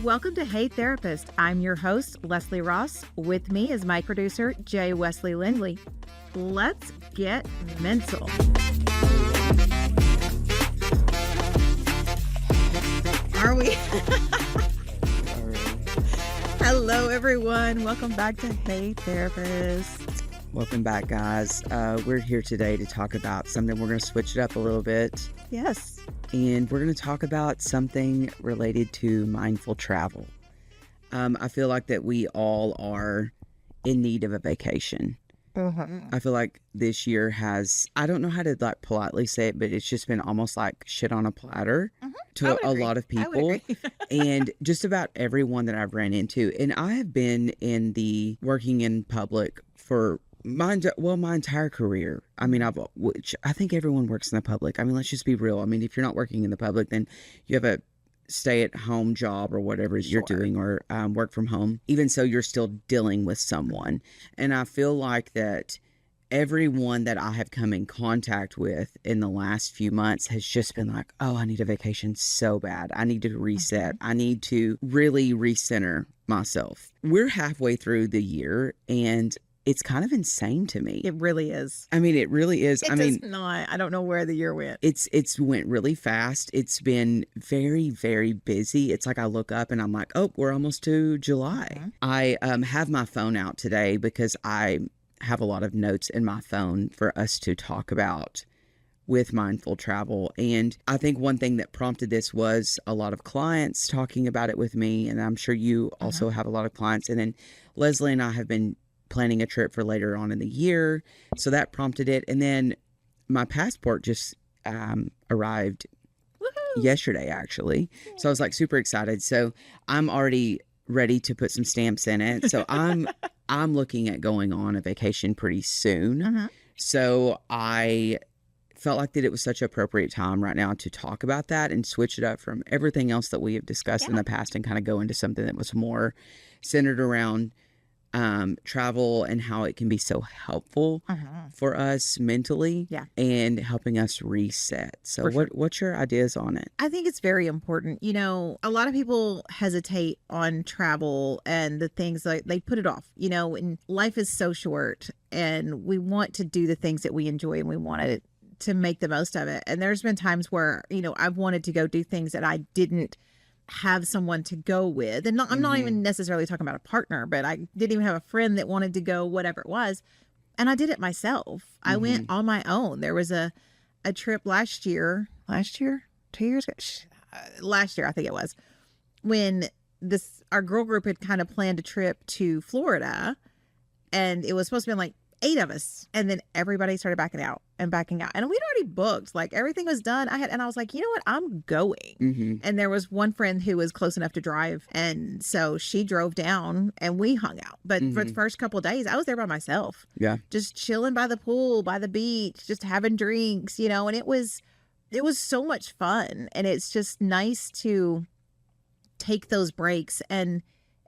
Welcome to Hey Therapist. I'm your host, Leslie Ross. With me is my producer, Jay Wesley Lindley. Let's get mental. Are we? Hello, everyone. Welcome back to Hey Therapist. Welcome back, guys. We're here today to talk about something. We're going to switch it up a little bit. Yes. And we're going to talk about something related to mindful travel. I feel like that we all are in need of a vacation. I feel like this year has, I don't know how to like politely say it, but it's just been almost like shit on a platter to a lot of people. And just about everyone that I've ran into. And I have been in the working in public for my entire career. I mean, which I think everyone works in the public. I mean, let's just be real. I mean, if you're not working in the public, then you have a stay-at-home job or whatever you're doing, or work from home. Even so, you're still dealing with someone. And I feel like that everyone that I have come in contact with in the last few months has just been like, oh, I need a vacation so bad. I need to reset. I need to really recenter myself. We're halfway through the year, and it's kind of insane to me. It really is. I mean, it really is. I mean, not. I don't know where the year went. It's went really fast. It's been very, very busy. It's like I look up and I'm like, oh, we're almost to July. I have my phone out today because I have a lot of notes in my phone for us to talk about with mindful travel. And I think one thing that prompted this was a lot of clients talking about it with me. And I'm sure you also have a lot of clients. And then Leslie and I have been planning a trip for later on in the year. So that prompted it. And then my passport just arrived yesterday, actually. So I was like super excited. So I'm already ready to put some stamps in it. So I'm looking at going on a vacation pretty soon. So I felt like that it was such an appropriate time right now to talk about that and switch it up from everything else that we have discussed in the past and kind of go into something that was more centered around travel and how it can be so helpful for us mentally and helping us reset. So what's your ideas on it? I think it's very important. You know, a lot of people hesitate on travel and the things like they put it off, you know, and life is so short and we want to do the things that we enjoy and we want to make the most of it. And there's been times where, you know, I've wanted to go do things that I didn't have someone to go with. And I'm not even necessarily talking about a partner, but I didn't even have a friend that wanted to go, whatever it was. And I did it myself. I went on my own. There was a trip last year, 2 years ago, last year, I think it was, when our girl group had kind of planned a trip to Florida, and it was supposed to be like 8 of us. And then everybody started backing out. And we'd already booked, like everything was done. And I was like, you know what? I'm going. And there was one friend who was close enough to drive. And so she drove down and we hung out. But for the first couple of days, I was there by myself. Yeah. Just chilling by the pool, by the beach, just having drinks, you know, and it was so much fun. And it's just nice to take those breaks and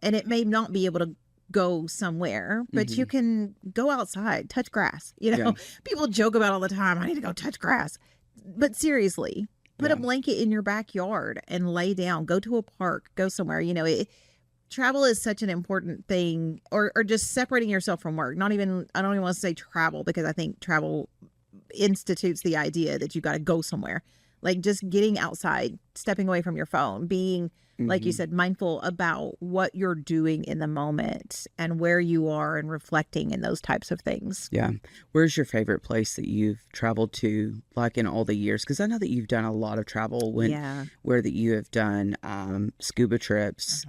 it may not be able to go somewhere, but you can go outside, touch grass. You know, people joke about all the time, I need to go touch grass. But seriously, put a blanket in your backyard and lay down, go to a park, go somewhere. You know, travel is such an important thing, or just separating yourself from work. I don't even want to say travel, because I think travel institutes the idea that you got to go somewhere. Like just getting outside, stepping away from your phone, being, like you said, mindful about what you're doing in the moment and where you are and reflecting and those types of things. Yeah. Where's your favorite place that you've traveled to, like in all the years? Because I know that you've done a lot of travel where that you have done scuba trips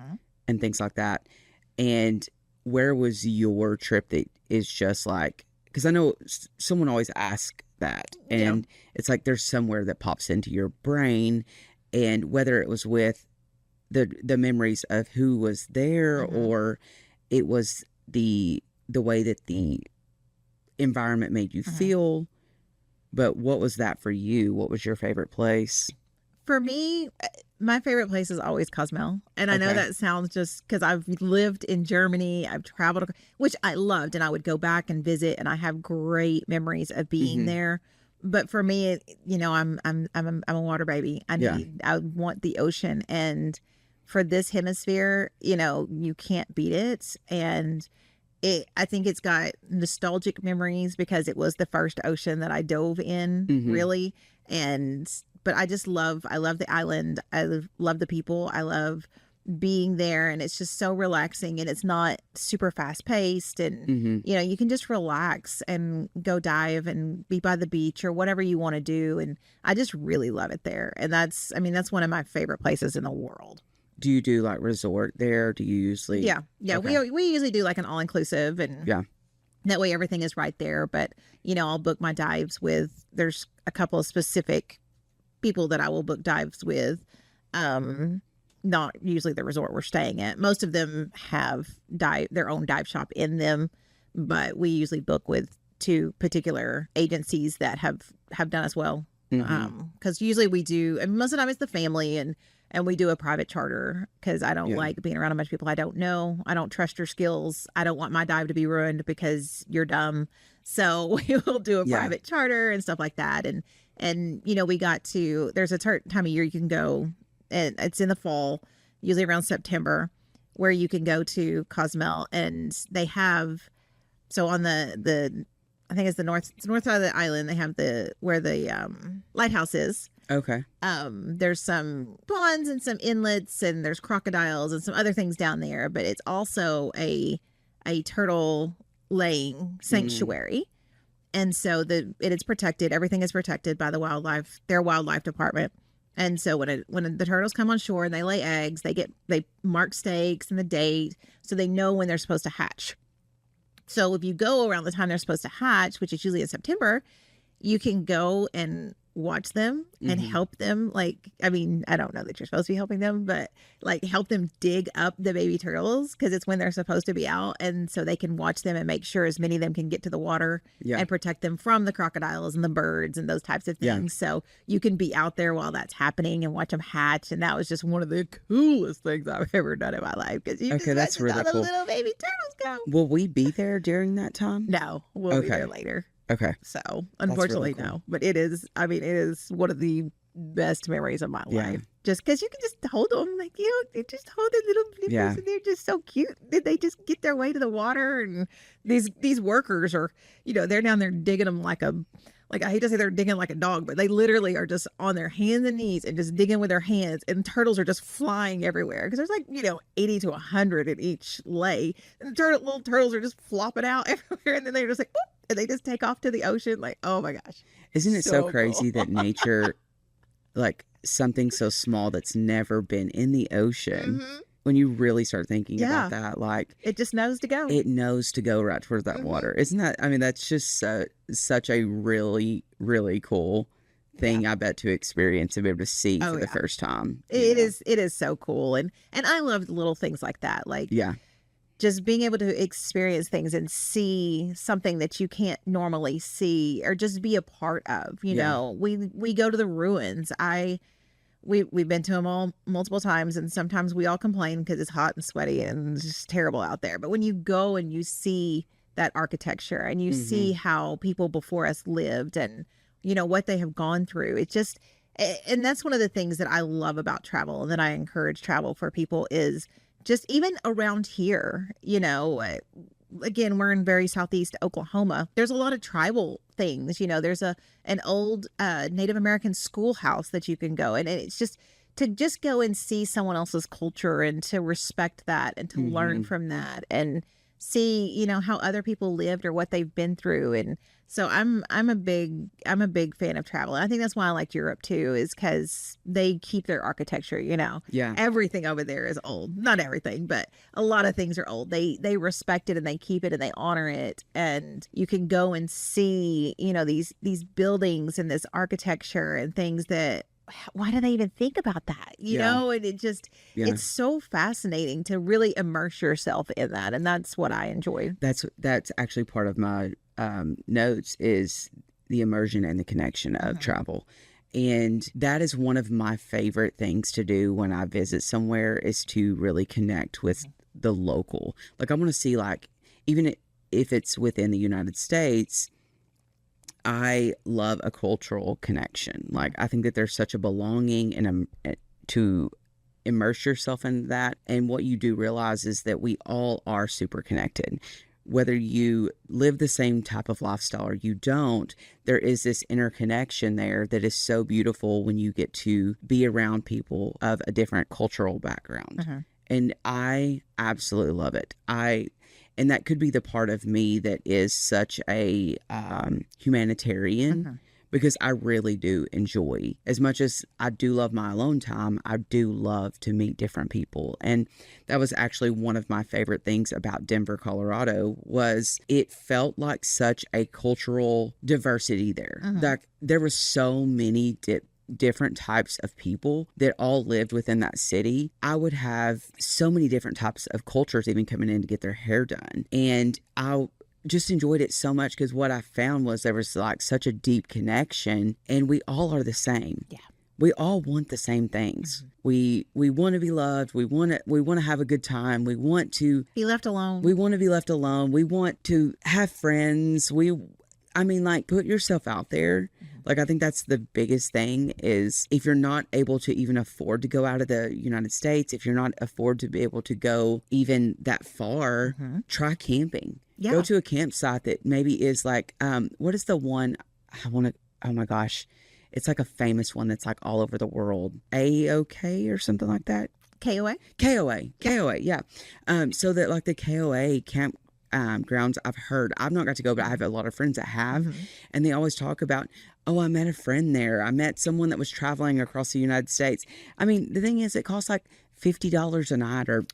and things like that. And where was your trip that is just like, because I know someone always asks that, and it's like there's somewhere that pops into your brain, and whether it was with the memories of who was there or it was the way that the environment made you feel. But what was that for you? What was your favorite place? For me, my favorite place is always Cozumel. And I know that sounds just because I've lived in Germany, I've traveled, which I loved, and I would go back and visit, and I have great memories of being there. But for me, I'm a water baby. Yeah. I want the ocean, and for this hemisphere, you can't beat it. And I think it's got nostalgic memories because it was the first ocean that I dove in, Hmm. really. And but I love the island. Love the people. I love being there, and it's just so relaxing, and it's not super fast paced, and Hmm. you can just relax and go dive and be by the beach or whatever you want to do. And I just really love it there. And that's one of my favorite places in the world. Do you do like resort there? Do you usually? Yeah, Okay. we usually do like an all inclusive, and Yeah. that way everything is right there. But I'll book my dives with, there's a couple of specific people that I will book dives with. Not usually the resort we're staying at. Most of them have their own dive shop in them, but we usually book with two particular agencies that have done us well. Hmm. Because usually we do, and most of the time it's the family, and we do a private charter because I don't Yeah. like being around a bunch of people I don't know. I don't trust your skills. I don't want my dive to be ruined because you're dumb. So we will do a Yeah. private charter and stuff like that. And we got to, there's a time of year you can go, and it's in the fall, usually around September, where you can go to Cozumel, and they have, so on the I think it's the north side of the island, they have where the lighthouse is. Okay. There's some ponds and some inlets, and there's crocodiles and some other things down there, but it's also a turtle laying sanctuary. And so it is protected. Everything is protected by their wildlife department. And so when the turtles come on shore and they lay eggs, they mark stakes and the date, so they know when they're supposed to hatch. So if you go around the time they're supposed to hatch, which is usually in September, you can go and watch them and help them. Like, I mean, I don't know that you're supposed to be helping them, but like help them dig up the baby turtles because it's when they're supposed to be out. And so they can watch them and make sure as many of them can get to the water Yeah. and protect them from the crocodiles and the birds and those types of things. Yeah. So you can be out there while that's happening and watch them hatch. And that was just one of the coolest things I've ever done in my life, because you Okay, just that's watch all really the cool. little baby turtles go. Will we be there during that time? No, we'll be Okay. there later. Okay. So really unfortunately, cool. no. But it is one of the best memories of my Yeah. life. Just because you can just hold them, like, they just hold their little nipples, Yeah. and they're just so cute. Did they just get their way to the water? And these workers are, they're down there digging them like I hate to say they're digging like a dog, but they literally are just on their hands and knees and just digging with their hands, and turtles are just flying everywhere because there's like 80 to 100 in each lay, and the little turtles are just flopping out everywhere, and then they're just like, whoop, and they just take off to the ocean. Like, oh my gosh, Isn't it so so crazy cool. that nature, like something so small that's never been in the ocean, Hmm. when you really start thinking Yeah. about that, like It just knows to go. it knows to go right towards that Mhm. water. Isn't that, I mean, that's just such a really, really cool thing, I bet, to experience and be able to see Oh for the yeah, first time. it is so cool, and I love little things like that, like Yeah. just being able to experience things and see something that you can't normally see or just be a part of. Yeah. We go to the ruins. We've been to them all multiple times, and sometimes we all complain because it's hot and sweaty and it's just terrible out there. But when you go and you see that architecture and you see how people before us lived, and what they have gone through, it just, and that's one of the things that I love about travel, and that I encourage travel for people, is just even around here, again, we're in very southeast Oklahoma. There's a lot of tribal things. There's an old Native American schoolhouse that you can go, and it's just to just go and see someone else's culture and to respect that and to learn from that and see how other people lived or what they've been through. And so I'm a big fan of travel. And I think that's why I like Europe too, is because they keep their architecture. Yeah. Everything over there is old. Not everything, but a lot of things are old. They respect it and they keep it and they honor it. And you can go and see these buildings and this architecture and things that, why do they even think about that? Yeah. And it just, Yeah. it's so fascinating to really immerse yourself in that. And that's what I enjoy. That's actually part of my notes, is the immersion and the connection of travel. And that is one of my favorite things to do when I visit somewhere, is to really connect with the local. Like, I want to see, like, even if it's within the United States, I love a cultural connection. Like, I think that there's such a belonging and to immerse yourself in that. And what you do realize is that we all are super connected. Whether you live the same type of lifestyle or you don't, there is this interconnection there that is so beautiful when you get to be around people of a different cultural background. And I absolutely love it. And that could be the part of me that is such a humanitarian, because I really do enjoy, as much as I do love my alone time, I do love to meet different people. And that was actually one of my favorite things about Denver, Colorado, was it felt like such a cultural diversity there. Like, there were so many different types of people that all lived within that city. I would have so many different types of cultures even coming in to get their hair done. And I just enjoyed it so much, because what I found was there was like such a deep connection, and we all are the same. Yeah. We all want the same things. We want to be loved. We want to have a good time. We want to be left alone. We want to be left alone. We want to have friends. Like, put yourself out there. Like, I think that's the biggest thing, is if you're not able to even afford to go out of the United States, if you're not afford to be able to go even that far, try camping. Yeah. Go to a campsite that maybe is like, what is the one oh my gosh, it's like a famous one that's like all over the world. AOK or something like that. KOA? KOA, yeah. So that, like, the KOA camp grounds, I've not got to go, but I have a lot of friends that have, and they always talk about, oh, I met a friend there. I met someone that was traveling across the United States. I mean, the thing is, it costs like $50 a night or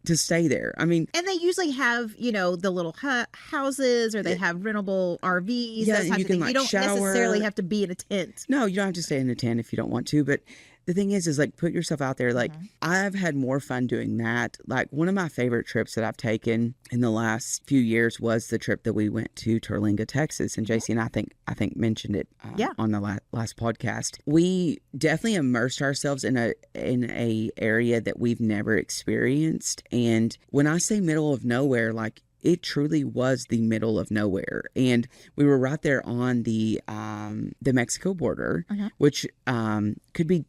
to stay there. I mean, and they usually have, the little houses, or they have rentable RVs. Yeah, and you can like you don't shower. necessarily have to be in a tent. No, you don't have to stay in a tent if you don't want to, but the thing is like, put yourself out there. Like, I've had more fun doing that. Like, one of my favorite trips that I've taken in the last few years was the trip that we went to Terlinga, Texas. And JC and I think mentioned it on the last podcast. We definitely immersed ourselves in a area that we've never experienced. And when I say middle of nowhere, like, it truly was the middle of nowhere. And we were right there on the Mexico border, which could be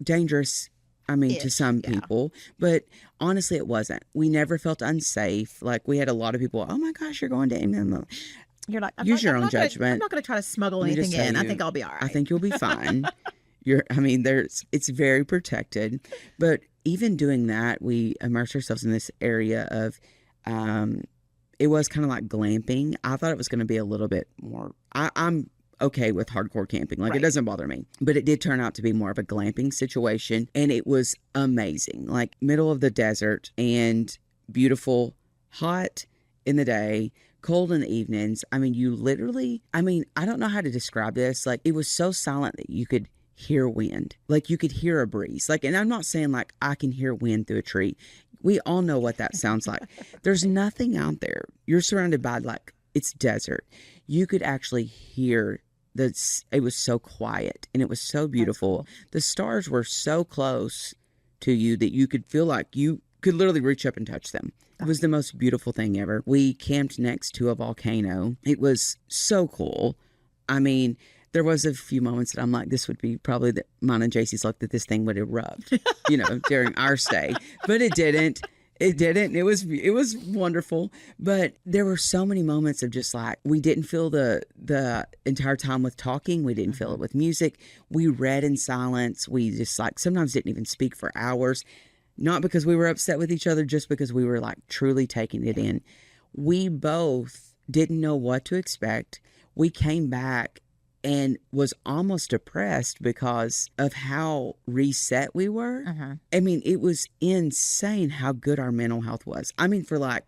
dangerous, to some people, but honestly it wasn't. We never felt unsafe. Like, we had a lot of people, oh my gosh, you're going to England. You're like, use your own judgment. I'm not going to try to smuggle anything in. I think I'll be all right. I think you'll be fine. It's very protected. But even doing that, we immersed ourselves in this area of it was kind of like glamping. I thought it was going to be a little bit more, I'm okay with hardcore camping. Like, it doesn't bother me. But it did turn out to be more of a glamping situation. And it was amazing. Like, middle of the desert and beautiful, hot in the day, cold in the evenings. I mean, you literally, I don't know how to describe this. Like, it was so silent that you could hear wind. Like, you could hear a breeze. Like, and I'm not saying like I can hear wind through a tree. We all know what that sounds like. There's nothing out there. You're surrounded by, like, it's desert. You could actually hear it was so quiet and it was so beautiful. Cool. The stars were so close to you that you could feel like you could literally reach up and touch them. It was the most beautiful thing ever. We camped next to a volcano. It was so cool. There was a few moments that I'm like, this would be probably mine and JC's luck that this thing would erupt, during our stay. But it didn't. It didn't. It was wonderful. But there were so many moments of just like, we didn't feel the entire time with talking. We didn't feel it with music. We read in silence. We just like sometimes didn't even speak for hours. Not because we were upset with each other, just because we were like truly taking it in. We both didn't know what to expect. We came back and was almost depressed because of how reset we were. It was insane how good our mental health was. For like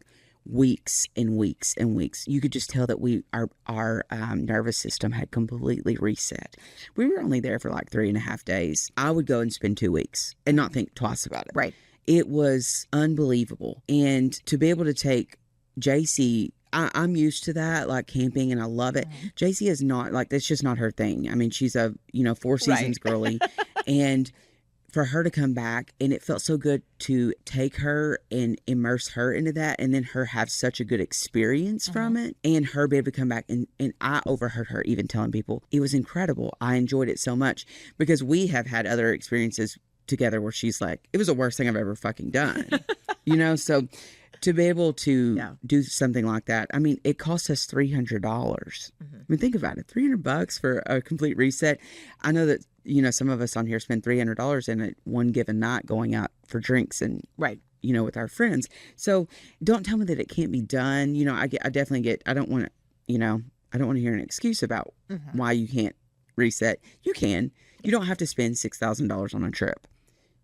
weeks and weeks and weeks, you could just tell that our nervous system had completely reset. We were only there for like 3.5 days. I would go and spend 2 weeks and not think twice about it. Right. It was unbelievable. And to be able to take JC, I'm used to that, like camping, and I love it. JC is not, like, that's just not her thing. She's a, 4 seasons girly. And for her to come back, and it felt so good to take her and immerse her into that, and then her have such a good experience from it, and her be able to come back, and I overheard her even telling people it was incredible. I enjoyed it so much, because we have had other experiences together where she's like, it was the worst thing I've ever fucking done. So to be able to do something like that, I mean, it cost us $300. I mean, think about it, $300 for a complete reset. I know that, some of us on here spend $300 in it one given night going out for drinks and, with our friends. So don't tell me that it can't be done. I definitely get, I don't want to hear an excuse about why you can't reset. You can. You don't have to spend $6,000 on a trip.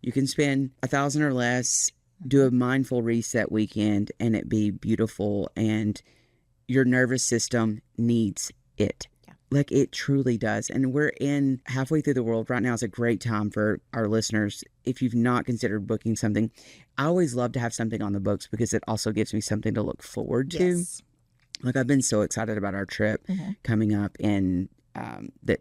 You can spend $1,000 or less, do a mindful reset weekend, and it be beautiful, and your nervous system needs it. Like, it truly does. And we're in halfway through the world right now. Is a great time for our listeners. If you've not considered booking something, I always love to have something on the books because it also gives me something to look forward to. Yes. Like, I've been so excited about our trip coming up, and that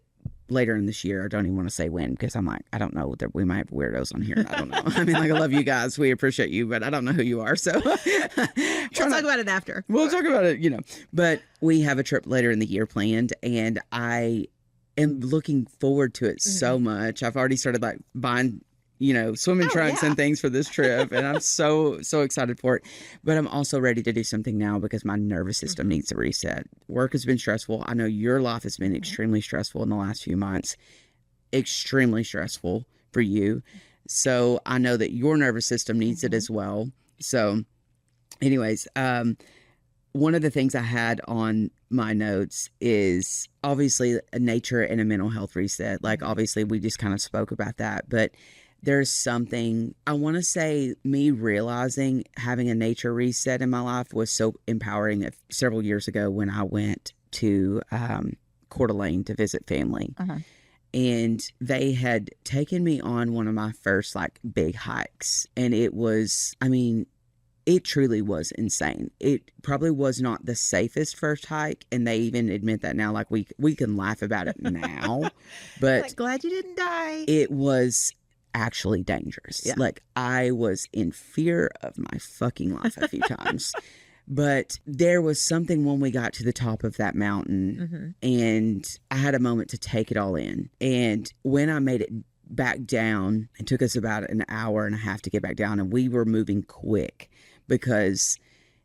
later in this year. I don't even want to say when, because I'm like, I don't know, that we might have weirdos on here. I don't know. I mean, like, I love you guys. We appreciate you, but I don't know who you are. So we'll talk about it after. We'll talk about it, But we have a trip later in the year planned, and I am looking forward to it so much. I've already started like buying swimming trunks and things for this trip. And I'm so excited for it. But I'm also ready to do something now because my nervous system needs a reset. Work has been stressful. I know your life has been extremely stressful in the last few months. Extremely stressful for you. So I know that your nervous system needs it as well. So anyways, one of the things I had on my notes is obviously a nature and a mental health reset. Like, obviously we just kind of spoke about that, but there's something, I want to say, me realizing having a nature reset in my life was so empowering several years ago when I went to Coeur d'Alene to visit family. And they had taken me on one of my first like big hikes. And it was, I mean, it truly was insane. It probably was not the safest first hike. And they even admit that now, like we can laugh about it now, but like, glad you didn't die. It was actually dangerous. Like, I was in fear of my fucking life a few times. But there was something when we got to the top of that mountain and I had a moment to take it all in. And when I made it back down, it took us about an hour and a half to get back down, and we were moving quick because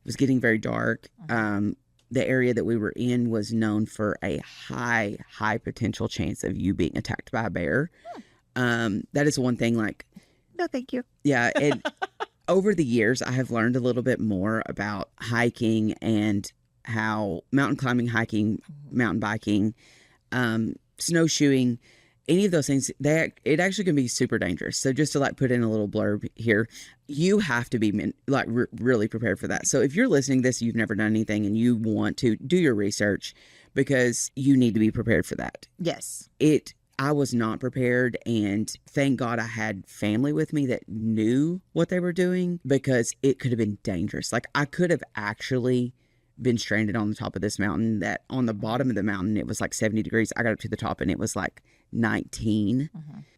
it was getting very dark. The area that we were in was known for a high potential chance of you being attacked by a bear. That is one thing, like, no, thank you. Yeah. And over the years, I have learned a little bit more about hiking and how mountain climbing, hiking, mountain biking, snowshoeing, any of those things, it actually can be super dangerous. So just to like put in a little blurb here, you have to be really prepared for that. So if you're listening to this, you've never done anything and you want to do your research, because you need to be prepared for that. Yes. I was not prepared, and thank God I had family with me that knew what they were doing, because it could have been dangerous. Like, I could have actually been stranded on the top of this mountain, that on the bottom of the mountain, it was like 70 degrees. I got up to the top and it was like 19.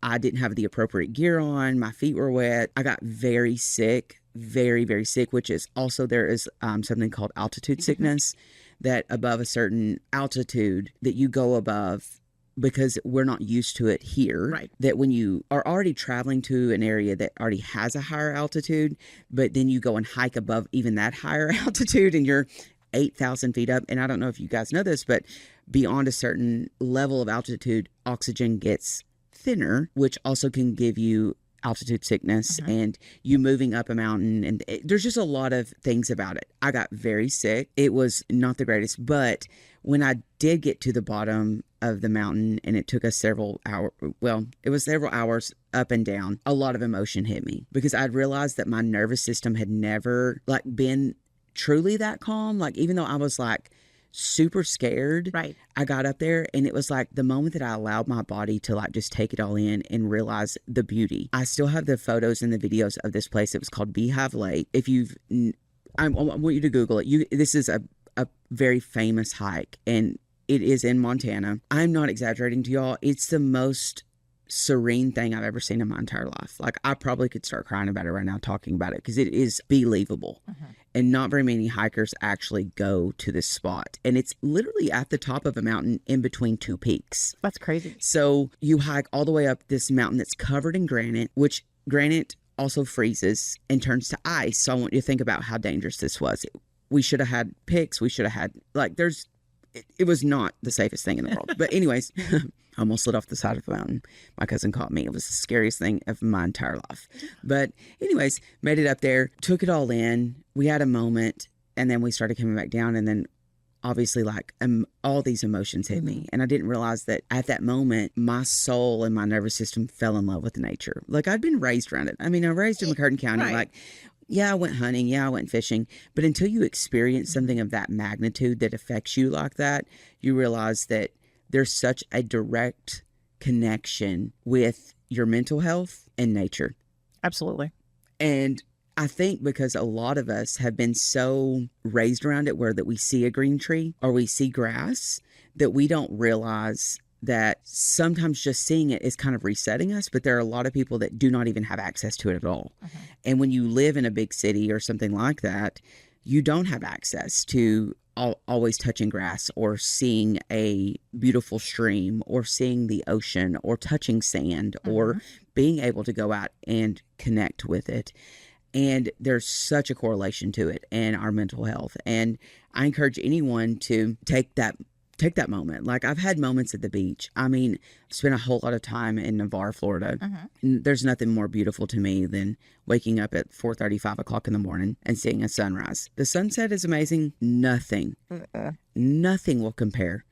I didn't have the appropriate gear on. My feet were wet. I got very sick, very, very sick, which is also, there is something called altitude sickness, that above a certain altitude that you go above, because we're not used to it here, right? That when you are already traveling to an area that already has a higher altitude, but then you go and hike above even that higher altitude and you're 8,000 feet up. And I don't know if you guys know this, but beyond a certain level of altitude, oxygen gets thinner, which also can give you altitude sickness and you moving up a mountain. And there's just a lot of things about it. I got very sick. It was not the greatest, but when I did get to the bottom of the mountain, and it took us several hours up and down, a lot of emotion hit me, because I'd realized that my nervous system had never like been truly that calm. Like, even though I was like super scared, right? I got up there and it was like the moment that I allowed my body to like just take it all in and realize the beauty. I still have the photos and the videos of this place. It was called Beehive Lake. If I want you to Google it. This is a very famous hike, and it is in Montana. I'm not exaggerating to y'all. It's the most serene thing I've ever seen in my entire life. Like, I probably could start crying about it right now talking about it because it is believable. And not very many hikers actually go to this spot. And it's literally at the top of a mountain in between two peaks. That's crazy. So you hike all the way up this mountain that's covered in granite, which granite also freezes and turns to ice. So I want you to think about how dangerous this was. We should have had picks. We should have had, like, it was not the safest thing in the world. But anyways, I almost slid off the side of the mountain. My cousin caught me. It was the scariest thing of my entire life. But anyways, made it up there, took it all in. We had a moment, and then we started coming back down, and then obviously, like, all these emotions hit me. And I didn't realize that at that moment, my soul and my nervous system fell in love with nature. Like, I'd been raised around it. I mean, I was raised in McCurtain County. Right. Like, yeah, I went hunting. Yeah, I went fishing. But until you experience something of that magnitude that affects you like that, you realize that there's such a direct connection with your mental health and nature. Absolutely. And I think because a lot of us have been so raised around it where that we see a green tree or we see grass that we don't realize that sometimes just seeing it is kind of resetting us, but there are a lot of people that do not even have access to it at all. And when you live in a big city or something like that, you don't have access to always touching grass or seeing a beautiful stream or seeing the ocean or touching sand or being able to go out and connect with it. And there's such a correlation to it and our mental health. And I encourage anyone to take that moment. Like, I've had moments at the beach. I mean, I've spent a whole lot of time in Navarre, Florida. And there's nothing more beautiful to me than waking up at 4:30, 5 o'clock in the morning and seeing a sunrise. The sunset is amazing. Nothing will compare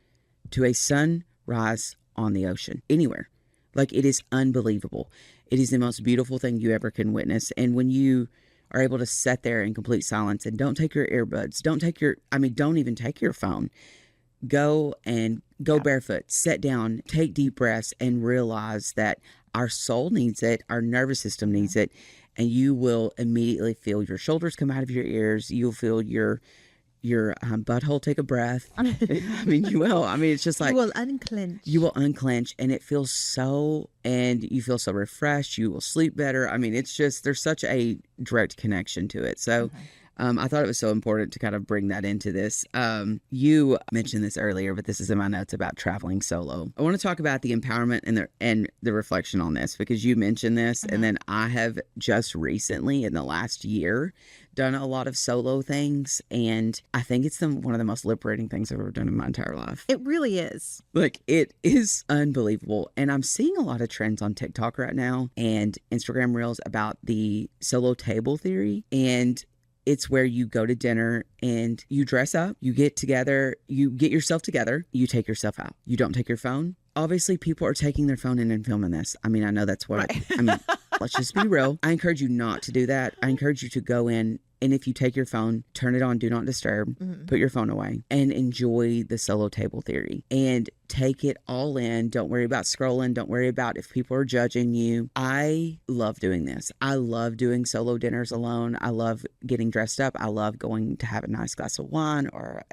to a sunrise on the ocean anywhere. Like, it is unbelievable. It is the most beautiful thing you ever can witness. And when you are able to sit there in complete silence and don't take your earbuds, don't even take your phone. Go barefoot, sit down, take deep breaths, and realize that our soul needs it, our nervous system needs it, and you will immediately feel your shoulders come out of your ears. You'll feel your butthole take a breath. I mean, you will. I mean, it's just like you will unclench. You will unclench, and it feels and you feel so refreshed. You will sleep better. I mean, it's just, there's such a direct connection to it. So I thought it was so important to kind of bring that into this. You mentioned this earlier, but this is in my notes about traveling solo. I want to talk about the empowerment and the reflection on this, because you mentioned this, and then I have just recently in the last year done a lot of solo things, and I think it's one of the most liberating things I've ever done in my entire life. It really is. Like, it is unbelievable. And I'm seeing a lot of trends on TikTok right now and Instagram Reels about the solo table theory. And it's where you go to dinner and you dress up, you get together, you get yourself together, you take yourself out. You don't take your phone. Obviously, people are taking their phone in and filming this. I mean, I know that's what, let's just be real. I encourage you not to do that. I encourage you to go in, and if you take your phone, turn it on, do not disturb, put your phone away, and enjoy the solo table theory. And take it all in. Don't worry about scrolling. Don't worry about if people are judging you. I love doing this. I love doing solo dinners alone. I love getting dressed up. I love going to have a nice glass of wine or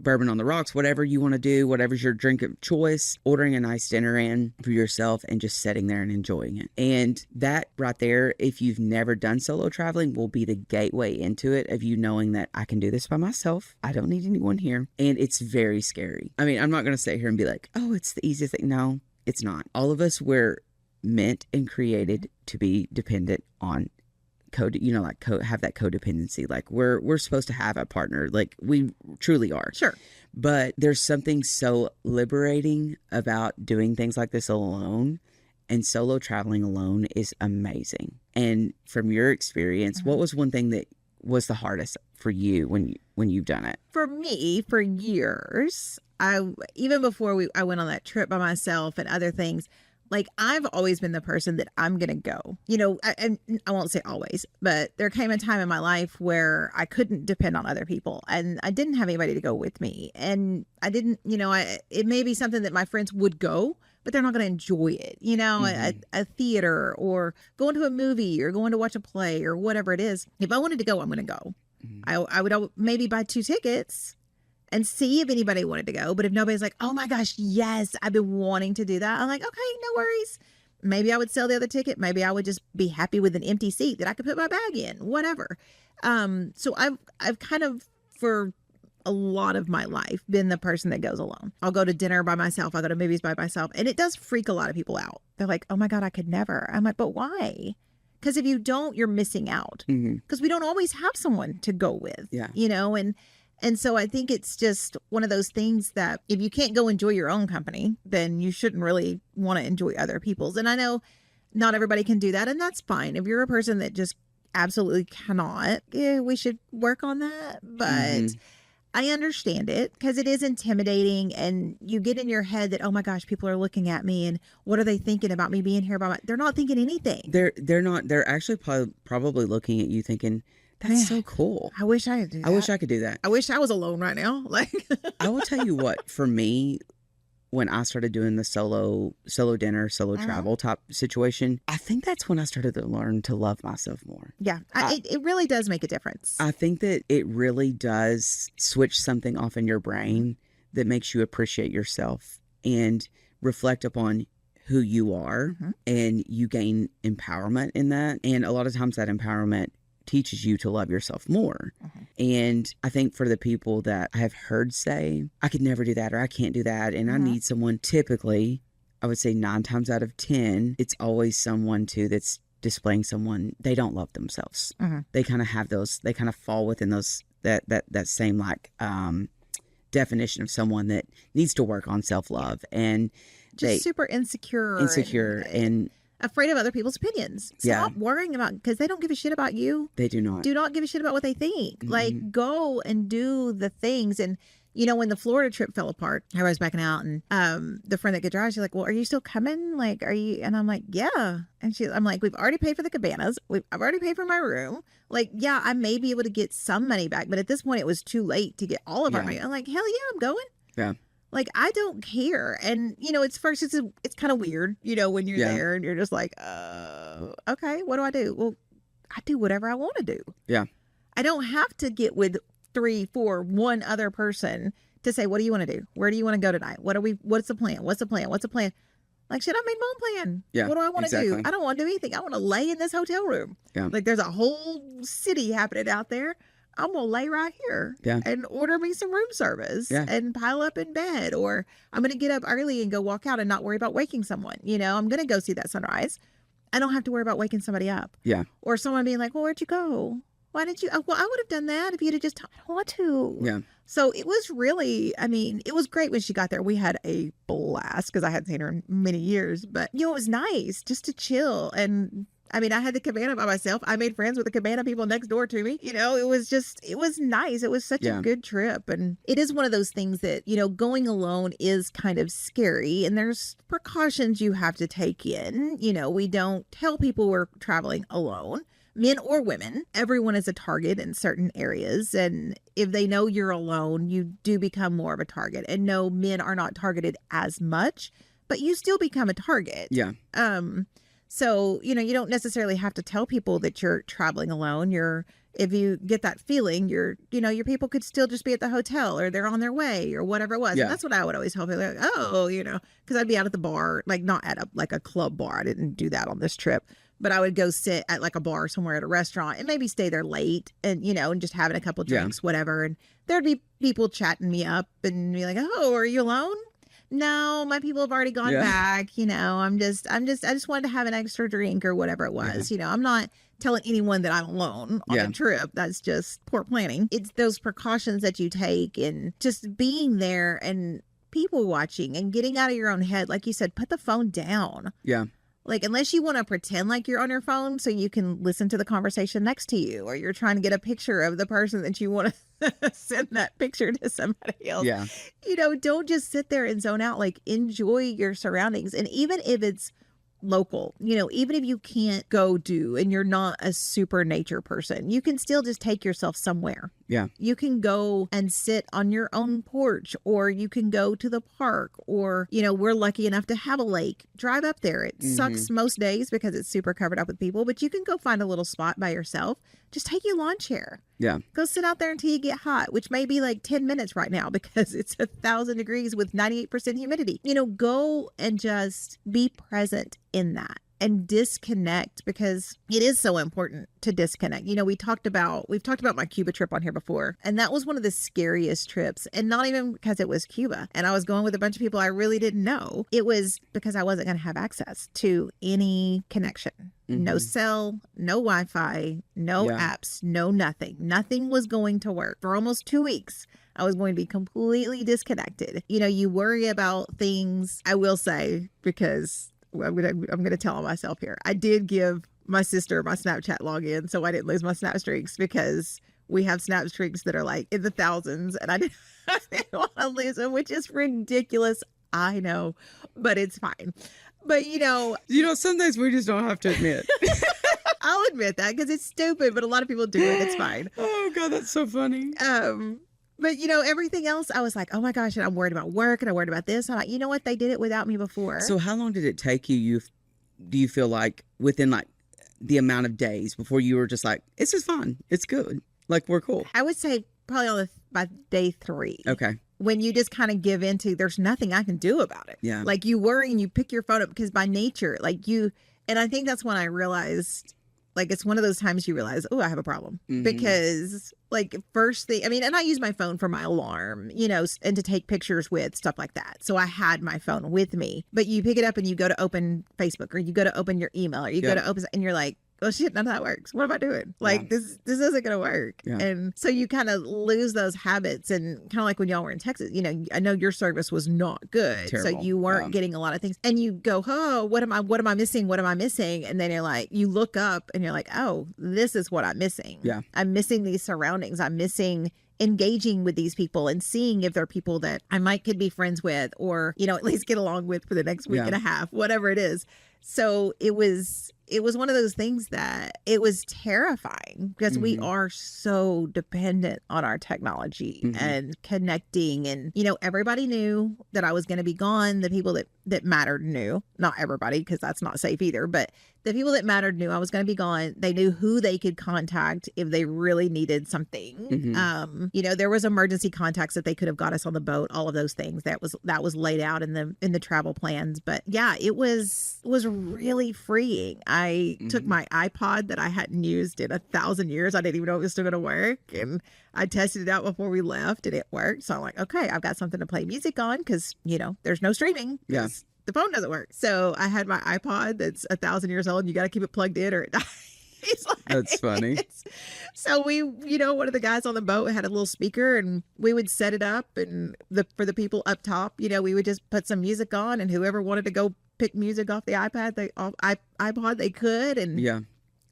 bourbon on the rocks, whatever you want to do, whatever's your drink of choice, ordering a nice dinner in for yourself and just sitting there and enjoying it. And that right there, if you've never done solo traveling, will be the gateway into it, of you knowing that I can do this by myself. I don't need anyone here. And it's very scary. I mean, I'm not going to sit here and be like, oh, it's the easiest thing. No, it's not. All of us were meant and created to be dependent on have that codependency. Like, we're supposed to have a partner. Like, we truly are. Sure. But there's something so liberating about doing things like this alone, and solo traveling alone is amazing. And from your experience, what was one thing that was the hardest for you when you've done it? For me, for years, even before I went on that trip by myself and other things, like, I've always been the person that I'm going to go. You know, I won't say always, but there came a time in my life where I couldn't depend on other people, and I didn't have anybody to go with me. And I didn't, it may be something that my friends would go, but they're not going to enjoy it. A theater or going to a movie or going to watch a play or whatever it is. If I wanted to go, I'm going to go. I would maybe buy 2 tickets and see if anybody wanted to go. But if nobody's like, oh my gosh, yes, I've been wanting to do that, I'm like, okay, no worries. Maybe I would sell the other ticket. Maybe I would just be happy with an empty seat that I could put my bag in, whatever. So I've kind of, for a lot of my life, been the person that goes alone. I'll go to dinner by myself. I'll go to movies by myself. And it does freak a lot of people out. They're like, oh my God, I could never. I'm like, but why? Because if you don't, you're missing out. Because we don't always have someone to go with, you know, and so I think it's just one of those things that if you can't go enjoy your own company, then you shouldn't really want to enjoy other people's. And I know not everybody can do that, and that's fine. If you're a person that just absolutely cannot, we should work on that. But I understand it, because it is intimidating, and you get in your head that, oh my gosh, people are looking at me, and what are they thinking about me being here they're not thinking anything. They're not. They're actually probably looking at you thinking, that's so cool. I wish I could do that. I wish I could do that. I wish I was alone right now. Like, I will tell you what, for me, when I started doing the solo dinner, solo travel type situation, I think that's when I started to learn to love myself more. Yeah, it really does make a difference. I think that it really does switch something off in your brain that makes you appreciate yourself and reflect upon who you are, and you gain empowerment in that. And a lot of times that empowerment teaches you to love yourself more. And I think for the people that I have heard say, I could never do that, or I can't do that, and I need someone, typically, I would say 9 times out of 10, it's always someone too that's displaying someone, they don't love themselves. They kind of have those, they kind of fall within those, that same like definition of someone that needs to work on self-love, and just super insecure and afraid of other people's opinions. Stop worrying about, because they don't give a shit about you. They do not. Do not give a shit about what they think. Like, go and do the things. And, you know, when the Florida trip fell apart, I was backing out, and the friend that could drive, she's like, well, are you still coming? Like, are you? And I'm like, yeah. And I'm like, we've already paid for the cabanas. I've already paid for my room. Like, yeah, I may be able to get some money back, but at this point it was too late to get all of our money. I'm like, hell yeah, I'm going. Yeah. Like, I don't care. And, you know, it's kind of weird, you know, when you're there and you're just like, okay, what do I do? Well, I do whatever I want to do. Yeah. I don't have to get with 3, 4, one other person to say, what do you want to do? Where do you want to go tonight? What's the plan? What's the plan? What's the plan? Like, shit, I made my own plan. Yeah. What do I want to do? I don't want to do anything. I want to lay in this hotel room. Yeah. Like, there's a whole city happening out there. I'm going to lay right here and order me some room service and pile up in bed. Or I'm going to get up early and go walk out and not worry about waking someone. You know, I'm going to go see that sunrise. I don't have to worry about waking somebody up. Yeah. Or someone being like, well, where'd you go? Why didn't you? Oh, well, I would have done that if you'd have just, I don't want to. Yeah. So it was really, I mean, it was great when she got there. We had a blast because I hadn't seen her in many years. But, you know, it was nice just to chill. And I mean, I had the cabana by myself. I made friends with the cabana people next door to me. You know, it was nice. It was such a good trip. And it is one of those things that, you know, going alone is kind of scary. And there's precautions you have to take in. You know, we don't tell people we're traveling alone, men or women. Everyone is a target in certain areas. And if they know you're alone, you do become more of a target. And no, men are not targeted as much, but you still become a target. Yeah. So, you know, you don't necessarily have to tell people that you're traveling alone. If you get that feeling, your people could still just be at the hotel, or they're on their way, or whatever it was. Yeah. And that's what I would always tell people, like, oh, you know, because I'd be out at the bar, like not at a club bar. I didn't do that on this trip, but I would go sit at like a bar somewhere at a restaurant and maybe stay there late and, you know, and just having a couple drinks, whatever. And there'd be people chatting me up and be like, oh, are you alone? No, my people have already gone back. You know, I just wanted to have an extra drink or whatever it was. You know, I'm not telling anyone that I'm alone on a trip. That's just poor planning. It's those precautions that you take and just being there and people watching and getting out of your own head. Like you said, put the phone down. Yeah. Like, unless you want to pretend like you're on your phone so you can listen to the conversation next to you, or you're trying to get a picture of the person that you want to send that picture to somebody else. Yeah. You know, don't just sit there and zone out. Like, enjoy your surroundings. And even if it's local, you know, even if you can't go do and you're not a super nature person, you can still just take yourself somewhere Yeah. You can go and sit on your own porch, or you can go to the park, or, you know, we're lucky enough to have a lake. Drive up there. It sucks most days because it's super covered up with people, but you can go find a little spot by yourself. Just take your lawn chair. Yeah. Go sit out there until you get hot, which may be like 10 minutes right now because it's 1,000 degrees with 98% humidity. You know, go and just be present in that and disconnect, because it is so important to disconnect. You know, we've talked about my Cuba trip on here before, and that was one of the scariest trips, and not even because it was Cuba and I was going with a bunch of people I really didn't know. It was because I wasn't going to have access to any connection. No cell, no Wi-Fi, no apps, no nothing. Nothing was going to work for almost 2 weeks. I was going to be completely disconnected. You know, you worry about things. I will say, because I'm gonna tell on myself here, I did give my sister my Snapchat login so I didn't lose my Snap streaks, because we have Snap streaks that are like in the thousands, and I didn't want to lose them, which is ridiculous. I know, but it's fine. But you know, some days we just don't have to admit. I'll admit that because it's stupid, but a lot of people do it. It's fine. Oh God, that's so funny. But you know, everything else, I was like, oh my gosh, and I'm worried about work, and I'm worried about this. I'm like, you know what? They did it without me before. So how long did it take you? Do you feel like within like the amount of days before you were just like, it's just fine, it's good, like we're cool? I would say probably by day 3. Okay. When you just kind of give into, there's nothing I can do about it. Yeah. Like you worry and you pick your phone up because by nature, like and I think that's when I realized, like, it's one of those times you realize, oh, I have a problem. Because like first thing, I mean, and I use my phone for my alarm, you know, and to take pictures with, stuff like that. So I had my phone with me, but you pick it up and you go to open Facebook, or you go to open your email, or you go to open, and you're like, oh shit, none of that works. What am I doing? Like this isn't gonna work. Yeah. And so you kind of lose those habits, and kind of like when y'all were in Texas, you know, I know your service was not good. Terrible. So you weren't getting a lot of things, and you go, oh, what am I missing? What am I missing? And then you're like, you look up and you're like, oh, this is what I'm missing. Yeah. I'm missing these surroundings. I'm missing engaging with these people and seeing if they're people that I could be friends with, or, you know, at least get along with for the next week and a half, whatever it is. So it was one of those things that it was terrifying, because we are so dependent on our technology and connecting. And, you know, everybody knew that I was going to be gone. The people that mattered knew, not everybody, because that's not safe either, but the people that mattered knew I was going to be gone. They knew who they could contact if they really needed something. You know, there was emergency contacts that they could have got us on the boat, all of those things that was laid out in the travel plans. But yeah, it was really freeing. I took my iPod that I hadn't used in 1,000 years. I didn't even know it was still going to work. And I tested it out before we left, and it worked. So I'm like, okay, I've got something to play music on, because, you know, there's no streaming. Yeah. The phone doesn't work. So I had my iPod that's 1,000 years old, and you got to keep it plugged in or it dies. That's funny. So we, you know, one of the guys on the boat had a little speaker, and we would set it up, and for the people up top, you know, we would just put some music on, and whoever wanted to go pick music off the iPod, iPod, they could. And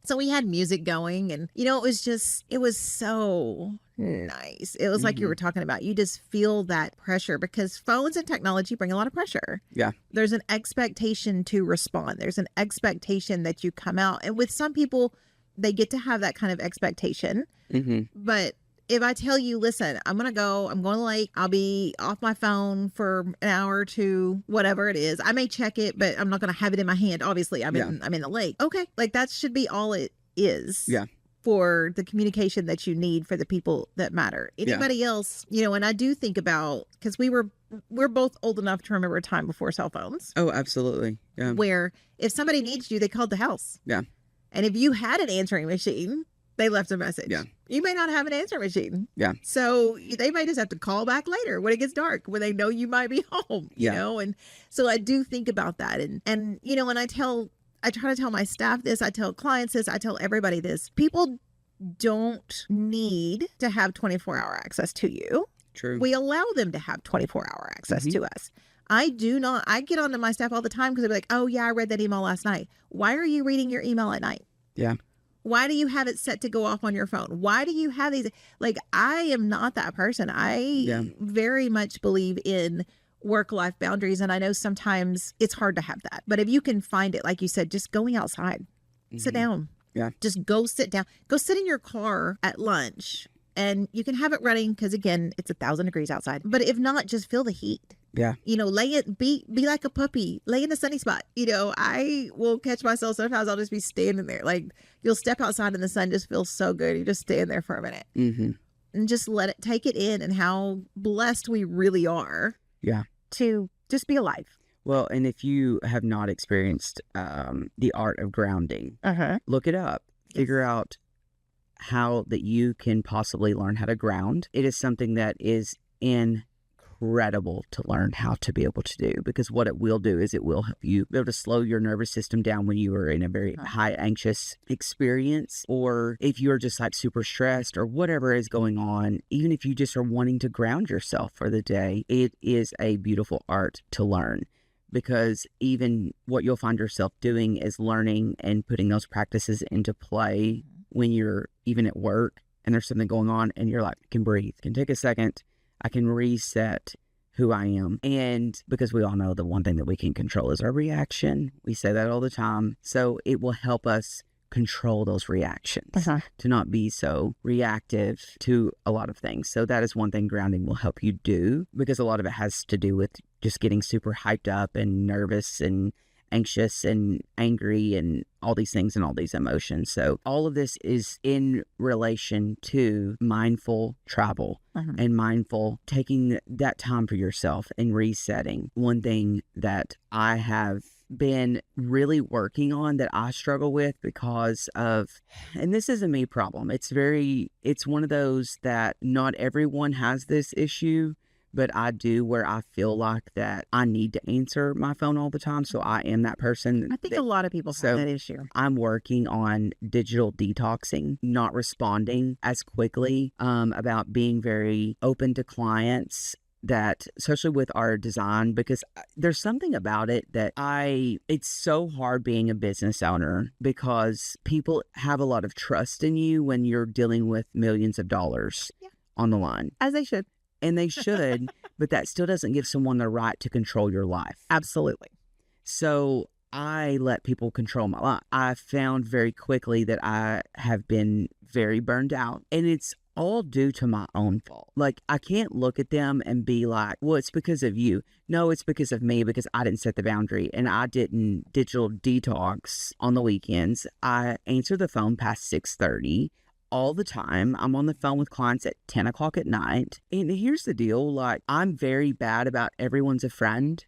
so we had music going, and, you know, it was so nice. It was like you were talking about, you just feel that pressure, because phones and technology bring a lot of pressure. Yeah. There's an expectation to respond. There's an expectation that you come out. And with some people, they get to have that kind of expectation. But if I tell you, listen, I'm going to the lake, I'll be off my phone for an hour or two, whatever it is. I may check it, but I'm not going to have it in my hand. Obviously, I'm in the lake. Okay. Like, that should be all it is. Yeah. For the communication that you need for the people that matter. Anybody else, you know, and I do think about, because we're both old enough to remember a time before cell phones. Oh, absolutely. Yeah. Where if somebody needs you, they called the house. Yeah. And if you had an answering machine, they left a message. Yeah. You may not have an answering machine. Yeah. So they may just have to call back later when it gets dark, when they know you might be home, you know? And so I do think about that. And, you know, when I try to tell my staff this, I tell clients this, I tell everybody this. People don't need to have 24-hour access to you. True. We allow them to have 24-hour access to us. I do not. I get onto my staff all the time, because they're like, oh yeah, I read that email last night. Why are you reading your email at night? Yeah. Why do you have it set to go off on your phone? Why do you have these? Like, I am not that person. I very much believe in work-life boundaries. And I know sometimes it's hard to have that. But if you can find it, like you said, just going outside, sit down. Yeah. Just go sit down. Go sit in your car at lunch And you can have it running because, again, it's 1,000 degrees outside. But if not, just feel the heat. Yeah. Be like a puppy, lay in a sunny spot. I will catch myself sometimes. I'll just be standing there. Like, you'll step outside and the sun just feels so good. You just stand there for a minute and just take it in, and how blessed we really are. Yeah. To just be alive. Well, and if you have not experienced the art of grounding, look it up. Yes. Figure out how that you can possibly learn how to ground. It is something that is incredible to learn how to be able to do, because what it will do is it will help you be able to slow your nervous system down when you are in a very high anxious experience, or if you're just like super stressed or whatever is going on. Even if you just are wanting to ground yourself for the day, it is a beautiful art to learn. Because even what you'll find yourself doing is learning and putting those practices into play when you're even at work and there's something going on and you're like, I can breathe, can take a second, I can reset who I am. And because we all know the one thing that we can control is our reaction. We say that all the time. So it will help us control those reactions, to not be so reactive to a lot of things. So that is one thing grounding will help you do, because a lot of it has to do with just getting super hyped up and nervous and anxious and angry and all these things and all these emotions. So all of this is in relation to mindful travel and mindful taking that time for yourself and resetting. One thing that I have been really working on that I struggle with because of, and this is a me problem. It's one of those that not everyone has this issue, but I do, where I feel like that I need to answer my phone all the time. So I am that person. I think a lot of people have that issue. I'm working on digital detoxing, not responding as quickly, about being very open to clients, that especially with our design, because there's something about it that it's so hard being a business owner, because people have a lot of trust in you when you're dealing with millions of dollars on the line. As they should. And they should, but that still doesn't give someone the right to control your life. Absolutely. So I let people control my life. I found very quickly that I have been very burned out, and it's all due to my own fault. Like, I can't look at them and be like, well, it's because of you. No, it's because of me, because I didn't set the boundary and I didn't digital detox on the weekends. I answer the phone past 6:30. All the time. I'm on the phone with clients at 10 o'clock at night. And here's the deal, like, I'm very bad about everyone's a friend.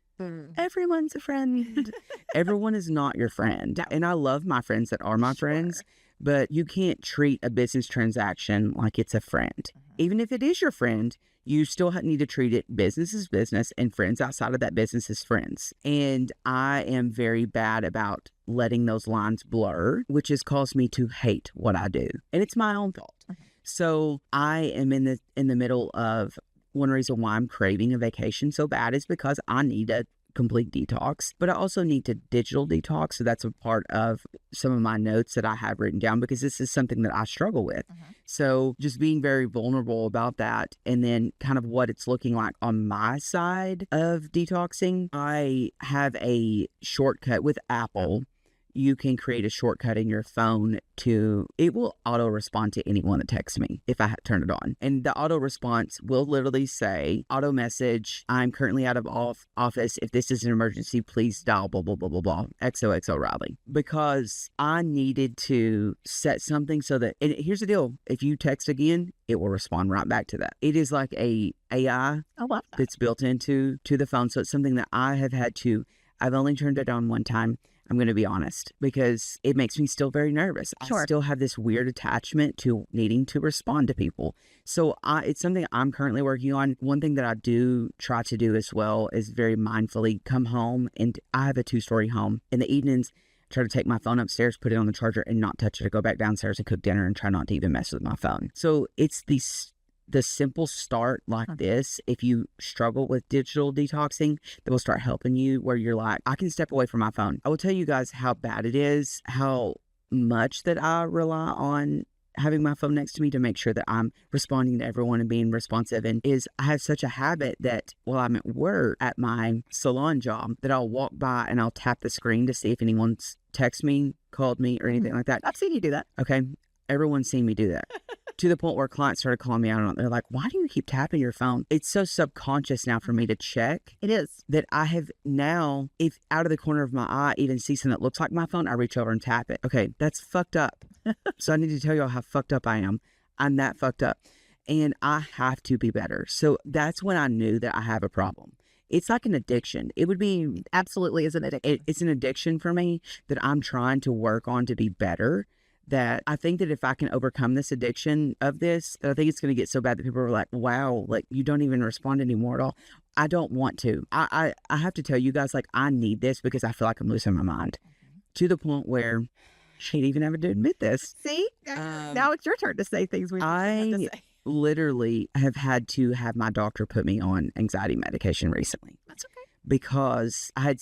Everyone's a friend. Everyone is not your friend. And I love my friends that are my friends, but you can't treat a business transaction like it's a friend. Even if it is your friend, you still need to treat it business as business, and friends outside of that business as friends. And I am very bad about letting those lines blur, which has caused me to hate what I do. And it's my own fault. So I am in the middle of, one reason why I'm craving a vacation so bad is because I need a complete detox, but I also need to digital detox. So that's a part of some of my notes that I have written down, because this is something that I struggle with. So just being very vulnerable about that, and then kind of what it's looking like on my side of detoxing. I have a shortcut with Apple. You can create a shortcut in your phone it will auto respond to anyone that texts me if I turn it on. And the auto response will literally say, auto message, I'm currently out of office. If this is an emergency, please dial blah, blah, blah, blah, blah, XOXO Riley. Because I needed to set something so that, and here's the deal, if you text again, it will respond right back to that. It is like a AI that's built into the phone. So it's something that I've only turned it on one time. I'm going to be honest, because it makes me still very nervous. I still have this weird attachment to needing to respond to people. So it's something I'm currently working on. One thing that I do try to do as well is very mindfully come home, and I have a 2-story home. In the evenings, I try to take my phone upstairs, put it on the charger, and not touch it. I go back downstairs and cook dinner and try not to even mess with my phone. So it's the simple start like this. If you struggle with digital detoxing, that will start helping you, where you're like, I can step away from my phone. I will tell you guys how bad it is, how much that I rely on having my phone next to me to make sure that I'm responding to everyone and being responsive. And I have such a habit that while I'm at work at my salon job, that I'll walk by and I'll tap the screen to see if anyone's texted me, called me, or anything like that. I've seen you do that. Okay. Everyone's seen me do that. To the point where clients started calling me out on it. They're like, why do you keep tapping your phone? It's so subconscious now for me to check. It is. That I have now, if out of the corner of my eye, even see something that looks like my phone, I reach over and tap it. Okay, that's fucked up. So I need to tell y'all how fucked up I am. I'm that fucked up. And I have to be better. So that's when I knew that I have a problem. It's like an addiction. It would be Absolutely is an addiction. it's an addiction for me that I'm trying to work on to be better. That I think that if I can overcome this addiction of this, that I think it's going to get so bad that people are like, wow, like you don't even respond anymore at all. I don't want to. I have to tell you guys, like, I need this because I feel like I'm losing my mind to the point where she'd even have to admit this. See? Now it's your turn to say things we have to say. Literally have had to have my doctor put me on anxiety medication recently. That's okay. Because I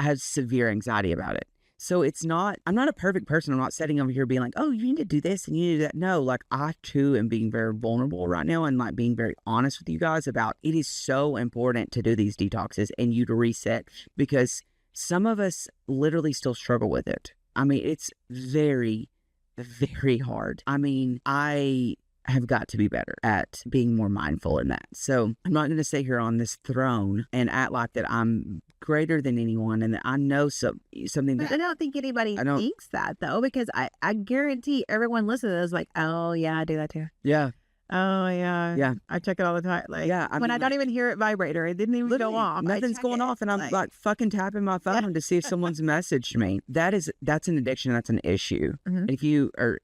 had severe anxiety about it. So I'm not a perfect person. I'm not sitting over here being like, oh, you need to do this and you need to do that. No, like I too am being very vulnerable right now and like being very honest with you guys about it is so important to do these detoxes and you to reset because some of us literally still struggle with it. I mean, it's very, very hard. I mean, I have got to be better at being more mindful in that. So I'm not going to sit here on this throne and act like that I'm greater than anyone and that I know something that I don't think anybody thinks that though, because I guarantee everyone listening to this is like, oh yeah, I do that too. Yeah. Oh yeah. Yeah. I check it all the time. Like yeah, when I don't even hear it vibrate or it didn't even go off. Nothing's going off and I'm like fucking tapping my phone to see if someone's messaged me. That's an addiction. That's an issue. Mm-hmm.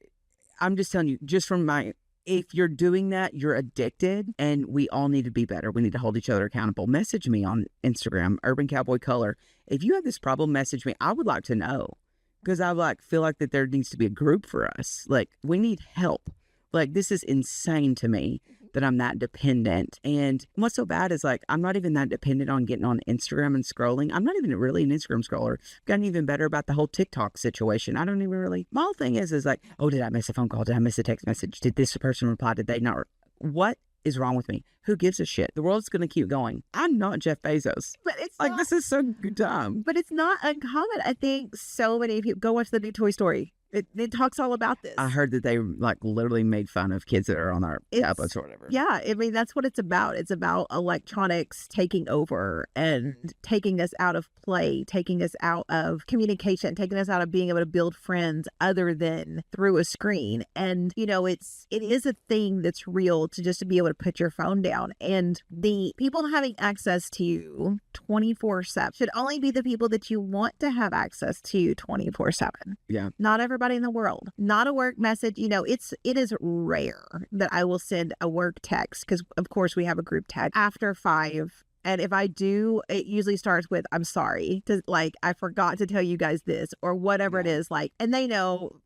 I'm just telling you, just from if you're doing that, you're addicted and we all need to be better. We need to hold each other accountable. Message me on Instagram, Urban Cowboy Color. If you have this problem, message me. I would like to know because I feel like that there needs to be a group for us. Like we need help. Like this is insane to me that I'm that dependent. And what's so bad is like, I'm not even that dependent on getting on Instagram and scrolling. I'm not even really an Instagram scroller. I've gotten even better about the whole TikTok situation. I don't even really, my whole thing is like, oh, did I miss a phone call? Did I miss a text message? Did this person reply? Did they not? What is wrong with me? Who gives a shit? The world's going to keep going. I'm not Jeff Bezos. But it's like, this is so dumb. But it's not uncommon. I think so many people go watch the new Toy Story. It talks all about this. I heard that they like literally made fun of kids that are on our tablets or whatever. Yeah, I mean, that's what it's about. It's about electronics taking over and taking us out of play, taking us out of communication, taking us out of being able to build friends other than through a screen. And, you know, it is a thing that's real to just to be able to put your phone down. And the people having access to you 24/7 should only be the people that you want to have access to you 24/7. Yeah. Not everybody in the world. Not a work message. You know, it is rare that I will send a work text because, of course, we have a group text after 5. And if I do, it usually starts with, I'm sorry, I forgot to tell you guys this or whatever it is. Like, and they know,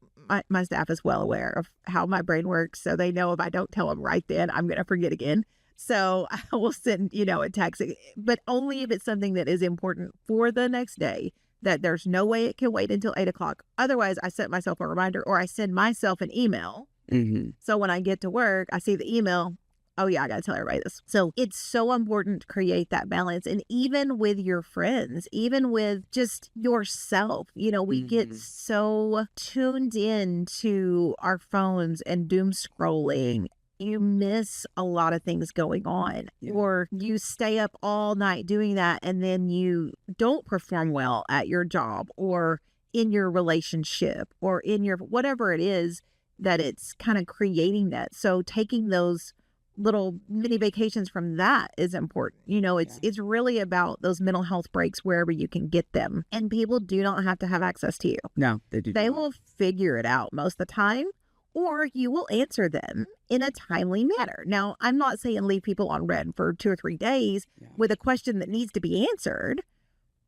my staff is well aware of how my brain works. So they know if I don't tell them right then, I'm going to forget again. So I will send, a text, but only if it's something that is important for the next day. That there's no way it can wait until 8 o'clock. Otherwise, I set myself a reminder or I send myself an email. Mm-hmm. So when I get to work, I see the email. Oh yeah, I got to tell everybody this. So it's so important to create that balance. And even with your friends, even with just yourself, we get so tuned in to our phones and doom scrolling. You miss a lot of things going on, or you stay up all night doing that and then you don't perform well at your job or in your relationship or in your whatever it is that it's kind of creating that. So taking those little mini vacations from that is important. It's really about those mental health breaks wherever you can get them. And people do not have to have access to you. No, they do. They will figure it out most of the time. Or you will answer them in a timely manner. Now, I'm not saying leave people on red for 2 or 3 days with a question that needs to be answered.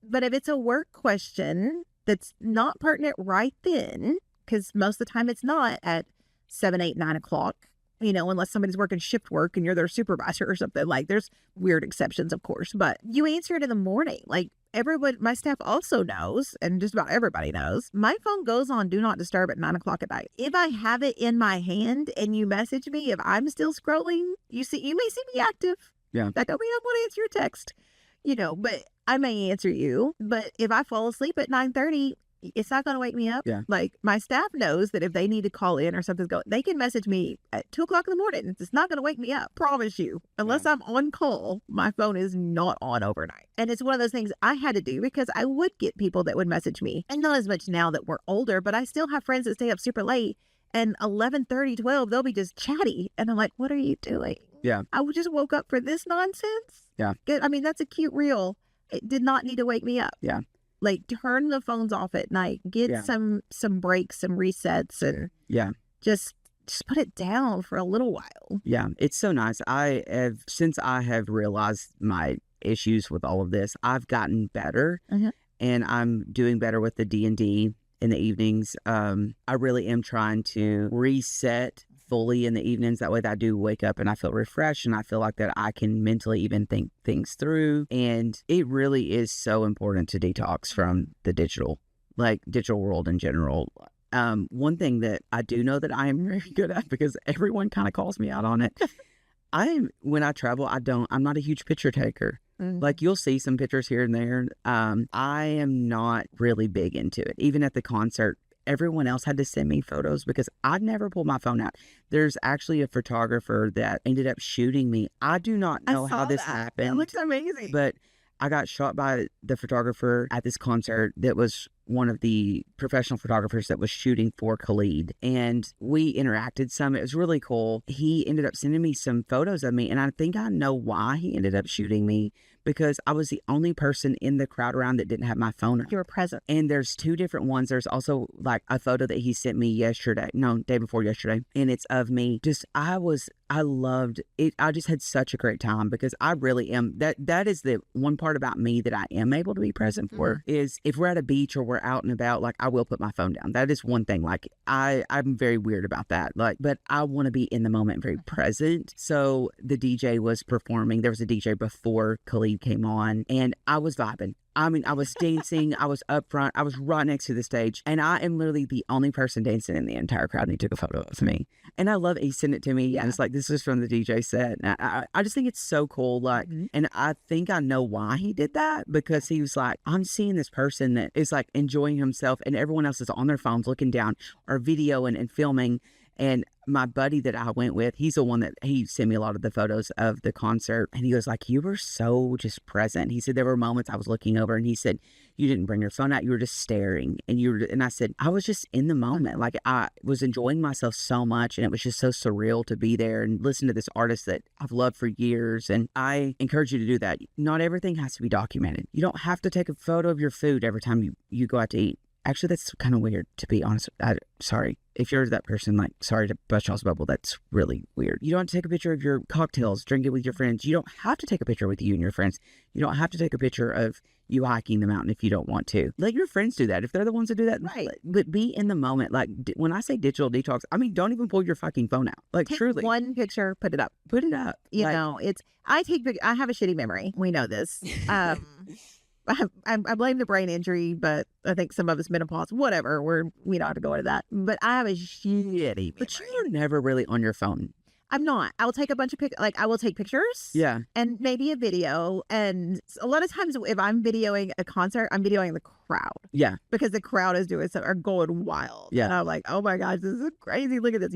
But if it's a work question that's not pertinent right then, because most of the time it's not at 7, 8, 9 o'clock, unless somebody's working shift work and you're their supervisor or something. Like, there's weird exceptions, of course. But you answer it in the morning. Like, everybody, my staff also knows, and just about everybody knows, my phone goes on do not disturb at 9 o'clock at night. If I have it in my hand and you message me, if I'm still scrolling, you may see me active. Yeah. That don't mean I'm going to answer your text, but I may answer you. But if I fall asleep at 9:30, it's not going to wake me up. Yeah. Like, my staff knows that if they need to call in or something's going, they can message me at 2:00 in the morning. It's not going to wake me up. Promise you. Unless I'm on call, my phone is not on overnight. And it's one of those things I had to do because I would get people that would message me. And not as much now that we're older, but I still have friends that stay up super late. And 11:30, 12, they'll be just chatty. And I'm like, what are you doing? Yeah. I just woke up for this nonsense. Yeah. I mean, that's a cute reel. It did not need to wake me up. Yeah. Like, turn the phones off at night. Get some breaks, some resets, and just put it down for a little while. Yeah. It's so nice. Since I have realized my issues with all of this, I've gotten better, and I'm doing better with the D&D in the evenings. I really am trying to reset fully in the evenings. That way that I do wake up and I feel refreshed, and I feel like that I can mentally even think things through. And it really is so important to detox from the digital world in general. One thing that I do know that I am very good at, because everyone kind of calls me out on it. When I travel, I'm not a huge picture taker. Like, you'll see some pictures here and there. I am not really big into it. Even at the concert, everyone else had to send me photos because I'd never pulled my phone out. There's actually a photographer that ended up shooting me. I do not know how this happened. It looks amazing. But I got shot by the photographer at this concert that was one of the professional photographers that was shooting for Khalid. And we interacted some. It was really cool. He ended up sending me some photos of me. And I think I know why he ended up shooting me, because I was the only person in the crowd around that didn't have my phone up. You were present. And there's two different ones. There's also like a photo that he sent me day before yesterday. And it's of me. I loved it. I just had such a great time, because I really am. That is the one part about me that I am able to be present for, is if we're at a beach or we're out and about, like, I will put my phone down. That is one thing. Like, I'm very weird about that. Like, but I want to be in the moment, very present. So the DJ was performing. There was a DJ before Khalid came on, and I was vibing. I mean, I was dancing, I was up front, I was right next to the stage, and I am literally the only person dancing in the entire crowd, and he took a photo of me. And I love it. He sent it to me, and it's like, this is from the DJ set. And I just think it's so cool. Like, and I think I know why he did that, because he was like, I'm seeing this person that is like enjoying himself, and everyone else is on their phones looking down or videoing and filming. And my buddy that I went with, he's the one that he sent me a lot of the photos of the concert. And he was like, you were so just present. He said, there were moments I was looking over, and he said, you didn't bring your phone out. You were just staring. And I said, I was just in the moment. Like, I was enjoying myself so much. And it was just so surreal to be there and listen to this artist that I've loved for years. And I encourage you to do that. Not everything has to be documented. You don't have to take a photo of your food every time you go out to eat. Actually, that's kind of weird, to be honest. Sorry. If you're that person, like, sorry to bust y'all's bubble, that's really weird. You don't have to take a picture of your cocktails, drink it with your friends. You don't have to take a picture with you and your friends. You don't have to take a picture of you hiking the mountain if you don't want to. Let your friends do that. If they're the ones that do that, right. But be in the moment. Like, when I say digital detox, I mean, don't even pull your fucking phone out. Like, take truly. one picture, put it up. Put it up. You know, I have a shitty memory. We know this. I blame the brain injury, but I think some of it's menopause, whatever. We don't have to go into that. But I have a shitty memory. But you're never really on your phone. I'm not. I will take a bunch of I will take pictures. Yeah. And maybe a video. And a lot of times if I'm videoing a concert, I'm videoing the crowd. Yeah. Because the crowd is are going wild. Yeah. And I'm like, oh my gosh, this is crazy. Look at this,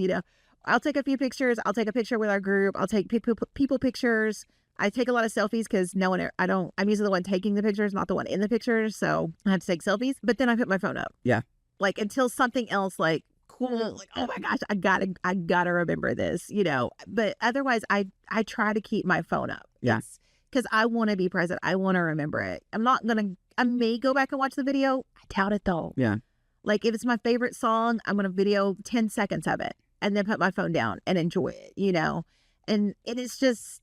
I'll take a few pictures. I'll take a picture with our group. I'll take people pictures. I take a lot of selfies because I'm usually the one taking the pictures, not the one in the pictures. So I have to take selfies, but then I put my phone up. Yeah. Like, until something else, like, cool, like, oh my gosh, I gotta remember this, but otherwise I try to keep my phone up. Yeah. Because I want to be present. I want to remember it. I may go back and watch the video. I doubt it though. Yeah. Like, if it's my favorite song, I'm going to video 10 seconds of it and then put my phone down and enjoy it, and it is just,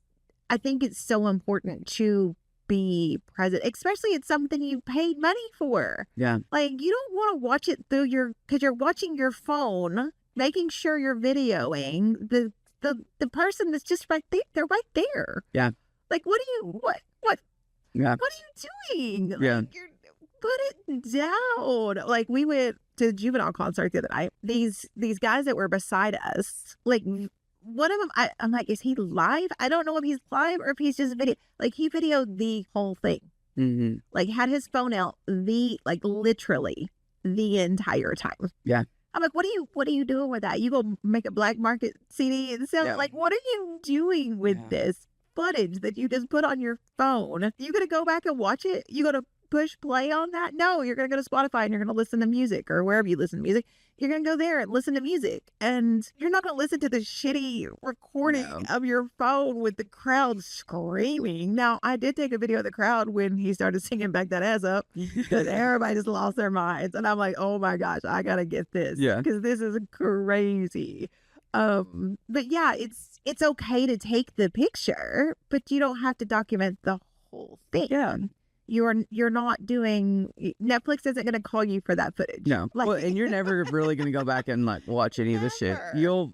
I think it's so important to be present, especially it's something you paid money for. Yeah. Like, you don't want to watch it because you're watching your phone, making sure you're videoing the person that's just right there. They're right there. Yeah. Like, what Yeah. What are you doing? Yeah. Like, put it down. Like, we went to the Juvenile concert the other night. These guys that were beside us, like, one of them, I'm like, is he live? I don't know if he's live or if he's just video. Like, he videoed the whole thing. Mm-hmm. Like, had his phone out literally the entire time. Yeah. I'm like, what are you doing with that? You go make a black market CD and sell it? Like, what are you doing with this footage that you just put on your phone? You gonna go back and watch it? You gonna push play on that? No, you're gonna go to Spotify and you're gonna listen to music, or wherever you listen to music. You're gonna go there and listen to music, and you're not gonna listen to the shitty recording of your phone with the crowd screaming. Now, I did take a video of the crowd when he started singing "Back That Ass Up," because everybody just lost their minds, and I'm like, oh my gosh, I gotta get this, because this is crazy. But yeah, it's okay to take the picture, but you don't have to document the whole thing. Yeah. You're not doing, Netflix isn't going to call you for that footage. No. Like, well, and you're never really going to go back and like watch any of this shit. You'll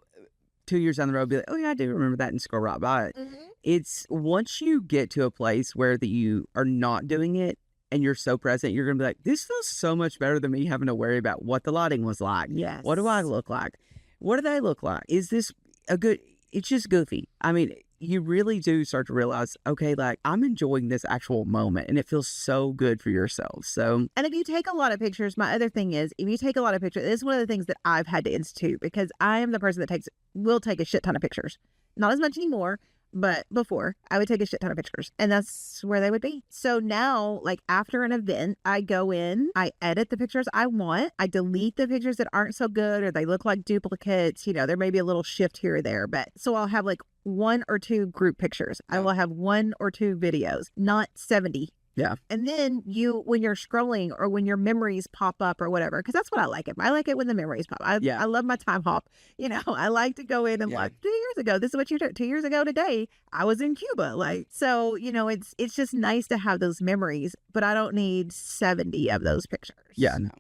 2 years down the road be like, oh yeah, I do remember that, and scroll right by it. It's once you get to a place where you are not doing it and you're so present, you're going to be like, this feels so much better than me having to worry about what the lighting was like. Yes. What do I look like? What do they look like? Is this a good, it's just goofy. I mean, you really do start to realize, okay, like I'm enjoying this actual moment, and it feels so good for yourself. So, and if you take a lot of pictures, my other thing is, if you take a lot of pictures, this is one of the things that I've had to institute, because I am the person that will take a shit ton of pictures. Not as much anymore, but before I would take a shit ton of pictures, and that's where they would be. So now, like after an event, I go in, I edit the pictures I want, I delete the pictures that aren't so good or they look like duplicates. You know, there may be a little shift here or there, but so I'll have like 1 or 2 group pictures. I will have 1 or 2 videos, not 70. Yeah. And then when you're scrolling or when your memories pop up or whatever, because that's what I like it. I like it when the memories pop. I love my time hop. You know, I like to go in and like 2 years ago, this is what you did. 2 years ago today, I was in Cuba. Like, so, you know, it's just nice to have those memories, but I don't need 70 of those pictures. Yeah, no.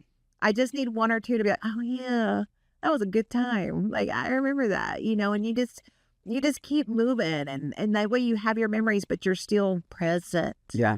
I just need 1 or 2 to be like, oh yeah, that was a good time. Like, I remember that, you know, and you just keep moving, and that way you have your memories, but you're still present. Yeah.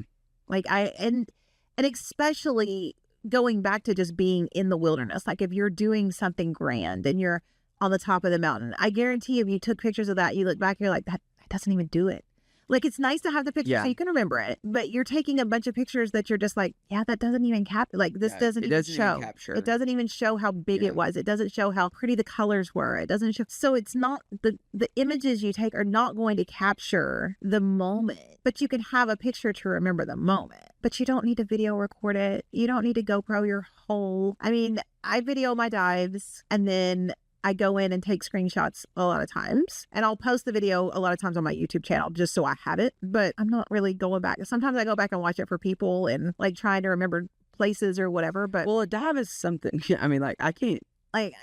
Like and especially going back to just being in the wilderness. Like if you're doing something grand and you're on the top of the mountain, I guarantee if you took pictures of that, you look back, you're like, that doesn't even do it. Like, it's nice to have the picture so you can remember it, but you're taking a bunch of pictures that you're just like, yeah, that doesn't even like this doesn't even show. It doesn't even show how big it was. It doesn't show how pretty the colors were. It doesn't show. So it's not, the images you take are not going to capture the moment, but you can have a picture to remember the moment. But you don't need to video record it. You don't need to GoPro your whole, I mean, I video my dives, and then I go in and take screenshots a lot of times, and I'll post the video a lot of times on my YouTube channel just so I have it, but I'm not really going back. Sometimes I go back and watch it for people and like trying to remember places or whatever, but well, a dive is something, I mean, like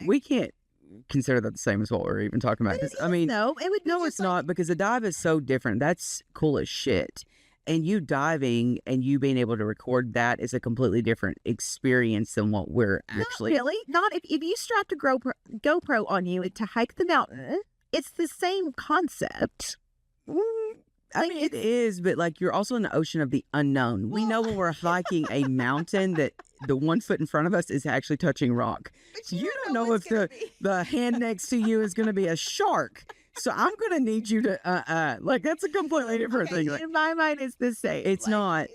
we can't consider that the same as what we're even talking about. I mean, no, it's not, because a dive is so different. That's cool as shit. And you diving and you being able to record that is a completely different experience than what we're actually. Not really. Not if you strapped a GoPro on you to hike the mountain, it's the same concept. I mean, it is, but like you're also in the ocean of the unknown. We know when we're hiking a mountain that the 1 foot in front of us is actually touching rock. You don't know if the hand next to you is going to be a shark. So I'm going to need you to, like, that's a completely different thing. Like, in my mind, it's the same. It's not.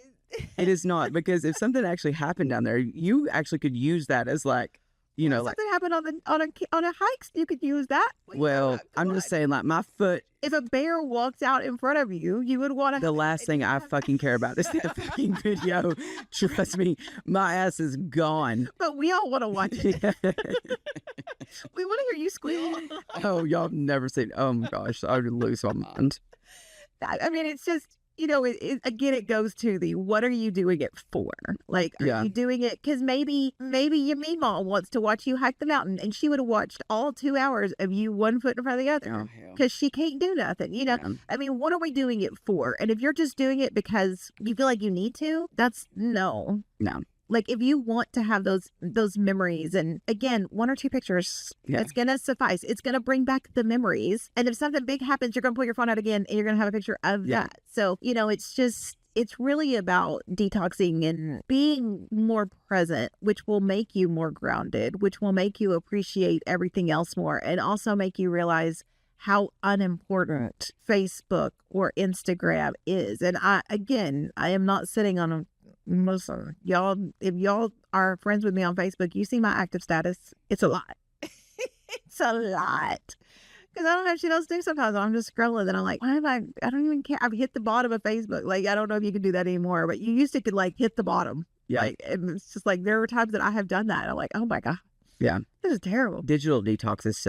It is not, because if something actually happened down there, you actually could use that as like, you know, like something happened on a hike, you could use that. Well, I'm just saying, like, my foot. If a bear walks out in front of you, you would want to. The last thing I fucking care about is that fucking video. Trust me, my ass is gone. But we all want to watch it. We want to hear you squeal. Oh, y'all have never seen. Oh my gosh, I would lose my mind. I mean, it's just, you know, again, it goes to the, what are you doing it for? Like, are you doing it because maybe your meemaw wants to watch you hike the mountain, and she would have watched all 2 hours of you 1 foot in front of the other because she can't do nothing, you know? I mean, what are we doing it for? And if you're just doing it because you feel like you need to, that's no. Like, if you want to have those memories, and again, 1 or 2 pictures, it's going to suffice. It's going to bring back the memories. And if something big happens, you're going to pull your phone out again and you're going to have a picture of that. So, you know, it's really about detoxing and being more present, which will make you more grounded, which will make you appreciate everything else more, and also make you realize how unimportant Facebook or Instagram is. And I am not sitting on listen, y'all, if y'all are friends with me on Facebook, you see my active status. It's a lot. It's a lot. Because I don't have shit else to do sometimes. I'm just scrolling and I'm like, why am I don't even care. I've hit the bottom of Facebook. Like, I don't know if you can do that anymore, but you used to could like hit the bottom. Yeah. Like, and it's just like, there were times that I have done that. I'm like, oh my God. Yeah. This is terrible. Digital detox is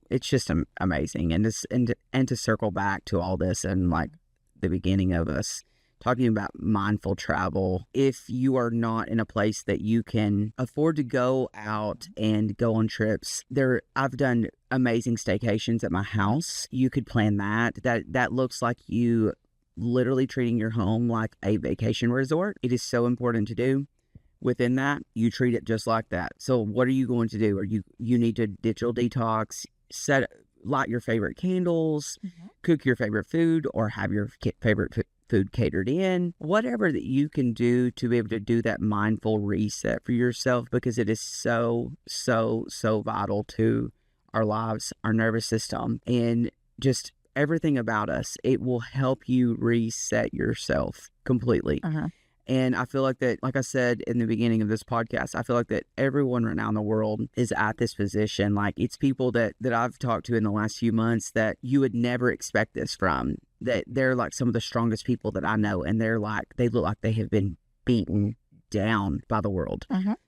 it's just amazing. And to circle back to all this and like the beginning of us talking about mindful travel, if you are not in a place that you can afford to go out and go on trips, I've done amazing staycations at my house. You could plan that looks like you literally treating your home like a vacation resort. It is so important to do. Within that, you treat it just like that. So what are you going to do? Or you need to digital detox, light your favorite candles, cook your favorite food, or have your favorite food catered in, whatever that you can do to be able to do that mindful reset for yourself, because it is so, so, so vital to our lives, our nervous system, and just everything about us. It will help you reset yourself completely. And I feel like that, like I said in the beginning of this podcast, I feel like that everyone right now in the world is at this position. Like, it's people that I've talked to in the last few months that you would never expect this from, that they're like some of the strongest people that I know. And they look like they have been beaten down by the world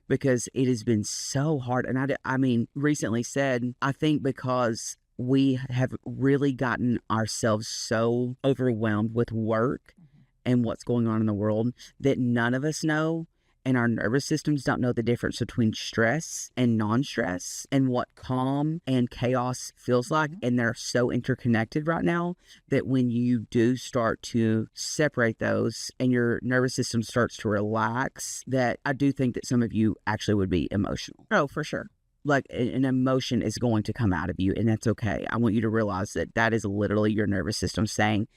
because it has been so hard. And I mean, recently said, I think because we have really gotten ourselves so overwhelmed with work and what's going on in the world that none of us know, and our nervous systems don't know the difference between stress and non-stress and what calm and chaos feels like. And they're so interconnected right now that when you do start to separate those and your nervous system starts to relax, that I do think that some of you actually would be emotional. Oh, for sure. Like, an emotion is going to come out of you, and that's okay. I want you to realize that is literally your nervous system saying,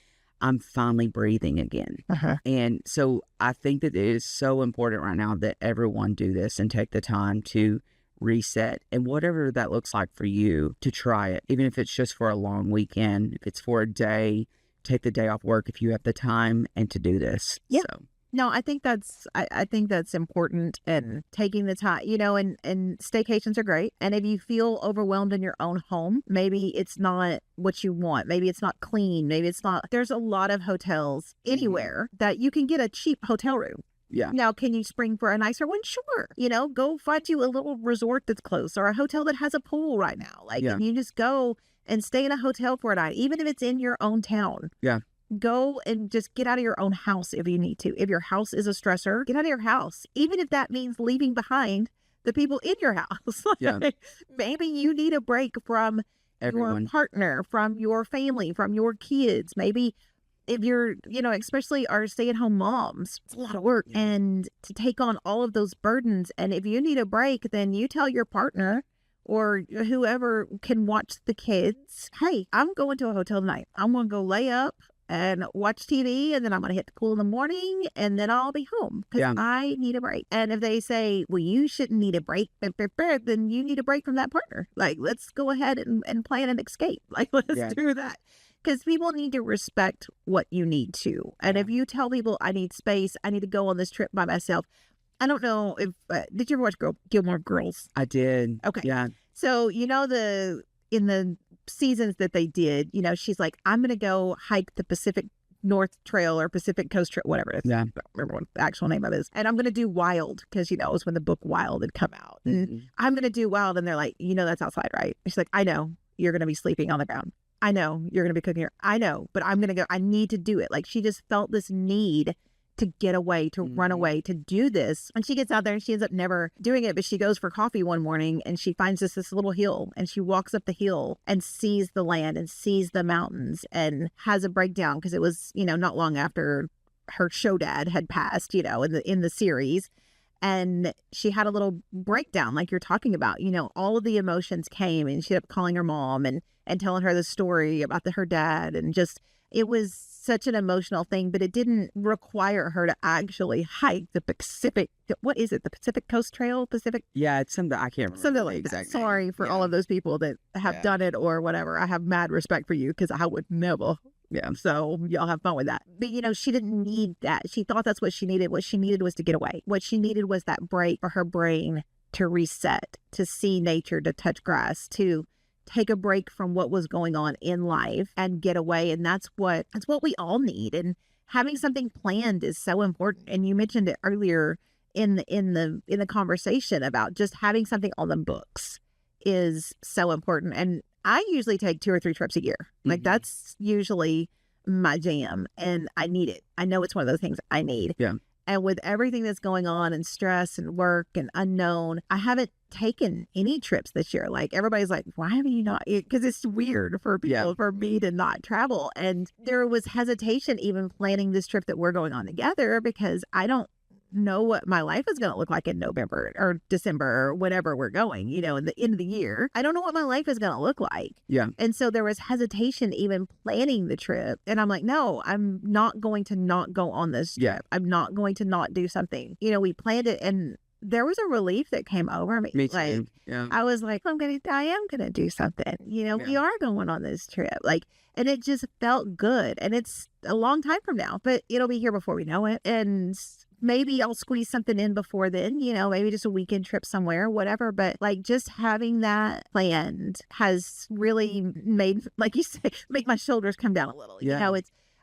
I'm finally breathing again. And so I think that it is so important right now that everyone do this and take the time to reset, and whatever that looks like for you, to try it, even if it's just for a long weekend, if it's for a day, take the day off work if you have the time, and to do this. Yeah. So. No, I think that's important, and taking the time, and staycations are great. And if you feel overwhelmed in your own home, maybe it's not what you want. Maybe it's not clean. Maybe it's not, there's a lot of hotels anywhere that you can get a cheap hotel room. Yeah. Now, can you spring for a nicer one? Sure. Go find you a little resort that's close, or a hotel that has a pool right now. Like, if you just go and stay in a hotel for a night, even if it's in your own town. Yeah. Go and just get out of your own house if you need to. If your house is a stressor, get out of your house. Even if that means leaving behind the people in your house. Maybe you need a break from everyone, your partner, from your family, from your kids. Maybe if you're, especially our stay-at-home moms, it's a lot of work. And to take on all of those burdens. And if you need a break, then you tell your partner or whoever can watch the kids, hey, I'm going to a hotel tonight. I'm going to go lay up and watch TV, and then I'm going to hit the pool in the morning, and then I'll be home because I need a break. And if they say, well, you shouldn't need a break, then you need a break from that partner. Like, let's go ahead and plan an escape. Like, let's do that. Because people need to respect what you need to. And if you tell people, I need space, I need to go on this trip by myself. I don't know if, did you ever watch Gilmore Girls? I did. Okay. Yeah. So, in the seasons that they did, she's like, I'm going to go hike the Pacific North Trail or Pacific Coast Trail, whatever it is. Yeah. I don't remember what the actual name of it is. And I'm going to do Wild, because, it was when the book Wild had come out. And I'm going to do Wild. And they're like, that's outside, right? And she's like, I know you're going to be sleeping on the ground. I know you're going to be cooking here. I know, but I'm going to go. I need to do it. Like, she just felt this need to get away, to run away, to do this. And she gets out there and she ends up never doing it, but she goes for coffee one morning and she finds this little hill, and she walks up the hill and sees the land and sees the mountains and has a breakdown, because it was, not long after her show dad had passed, in the series. And she had a little breakdown like you're talking about, all of the emotions came, and she ended up calling her mom and telling her the story about her dad, and just, it was such an emotional thing, but it didn't require her to actually hike the Pacific. What is it? The Pacific Coast Trail? Pacific? Yeah, it's something I can't remember. Something like that. Sorry for all of those people that have done it or whatever. I have mad respect for you, because I would never Yeah. So y'all have fun with that. But, she didn't need that. She thought that's what she needed. What she needed was to get away. What she needed was that break for her brain to reset, to see nature, to touch grass, to take a break from what was going on in life and get away. And that's what we all need. And having something planned is so important. And you mentioned it earlier in the conversation about just having something on the books is so important. And I usually take 2 or 3 trips a year. Like that's usually my jam, and I need it. I know it's one of those things I need. Yeah. And with everything that's going on and stress and work and unknown, I haven't taken any trips this year. Like everybody's like, why have you not? Because it's weird for people, for me to not travel. And there was hesitation even planning this trip that we're going on together because I don't know what my life is going to look like in November or December or whenever we're going, in the end of the year. I don't know what my life is going to look like. Yeah. And so there was hesitation even planning the trip. And I'm like, no, I'm not going to not go on this trip. Yeah. I'm not going to not do something. We planned it, and there was a relief that came over me. Me too. Like, Yeah. I was like, I am gonna do something. We are going on this trip. Like, and it just felt good. And it's a long time from now, but it'll be here before we know it. And maybe I'll squeeze something in before then, maybe just a weekend trip somewhere, whatever. But like just having that planned has really made, like you say, make my shoulders come down a little. Yeah.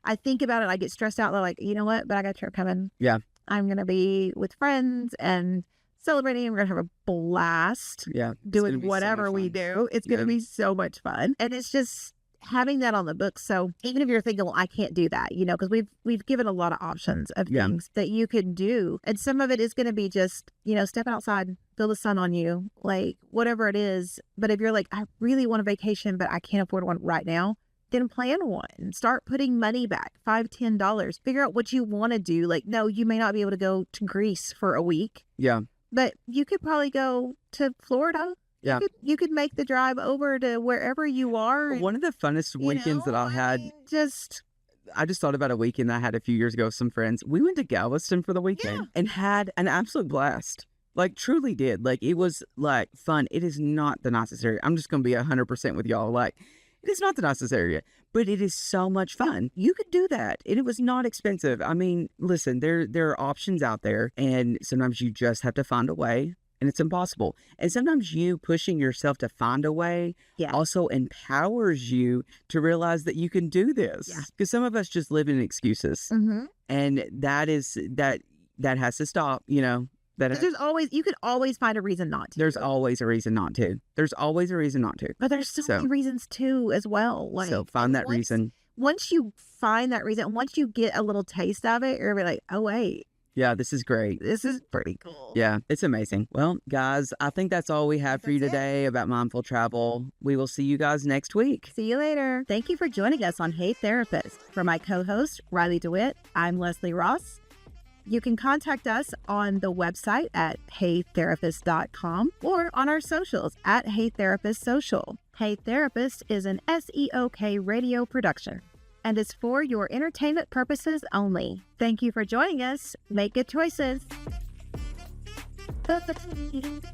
I think about it, I get stressed out. They're like, you know what? But I got a trip coming. Yeah. I'm going to be with friends and celebrating. We're going to have a blast. Yeah. Doing whatever we do. It's going to be so much fun. And it's just having that on the books. So even if you're thinking, well, I can't do that, because we've given a lot of options of things that you can do. And some of it is going to be just, step outside, feel the sun on you, like whatever it is. But if you're like, I really want a vacation, but I can't afford one right now, then plan one. Start putting money back, $5, $10. Figure out what you want to do. Like, no, you may not be able to go to Greece for a week. Yeah. But you could probably go to Florida. Yeah. You could make the drive over to wherever you are. One of the funnest weekends that I had, I just thought about a weekend I had a few years ago with some friends. We went to Galveston for the weekend and had an absolute blast. Like, truly did. Like, it was like fun. It is not the nicest area. I'm just going to be 100% with y'all. Like, it is not the nicest area, but it is so much fun. You could do that, and it was not expensive. I mean, listen, there are options out there, and sometimes you just have to find a way. And it's impossible. And sometimes you pushing yourself to find a way also empowers you to realize that you can do this. Because some of us just live in excuses. And that has to stop, There's always, you could always find a reason not to. There's always a reason not to. There's always a reason not to. But there's so many reasons too as well. Like, so find that reason. Once you find that reason, once you get a little taste of it, you're like, oh wait. Yeah, this is great. This is pretty cool. Yeah, it's amazing. Well, guys, I think that's all we have for you today about mindful travel. We will see you guys next week. See you later. Thank you for joining us on Hey Therapist. For my co-host, Riley DeWitt, I'm Leslie Ross. You can contact us on the website at heytherapist.com or on our socials at Hey Therapist Social. Hey Therapist is an SEOK radio production and is for your entertainment purposes only. Thank you for joining us. Make good choices.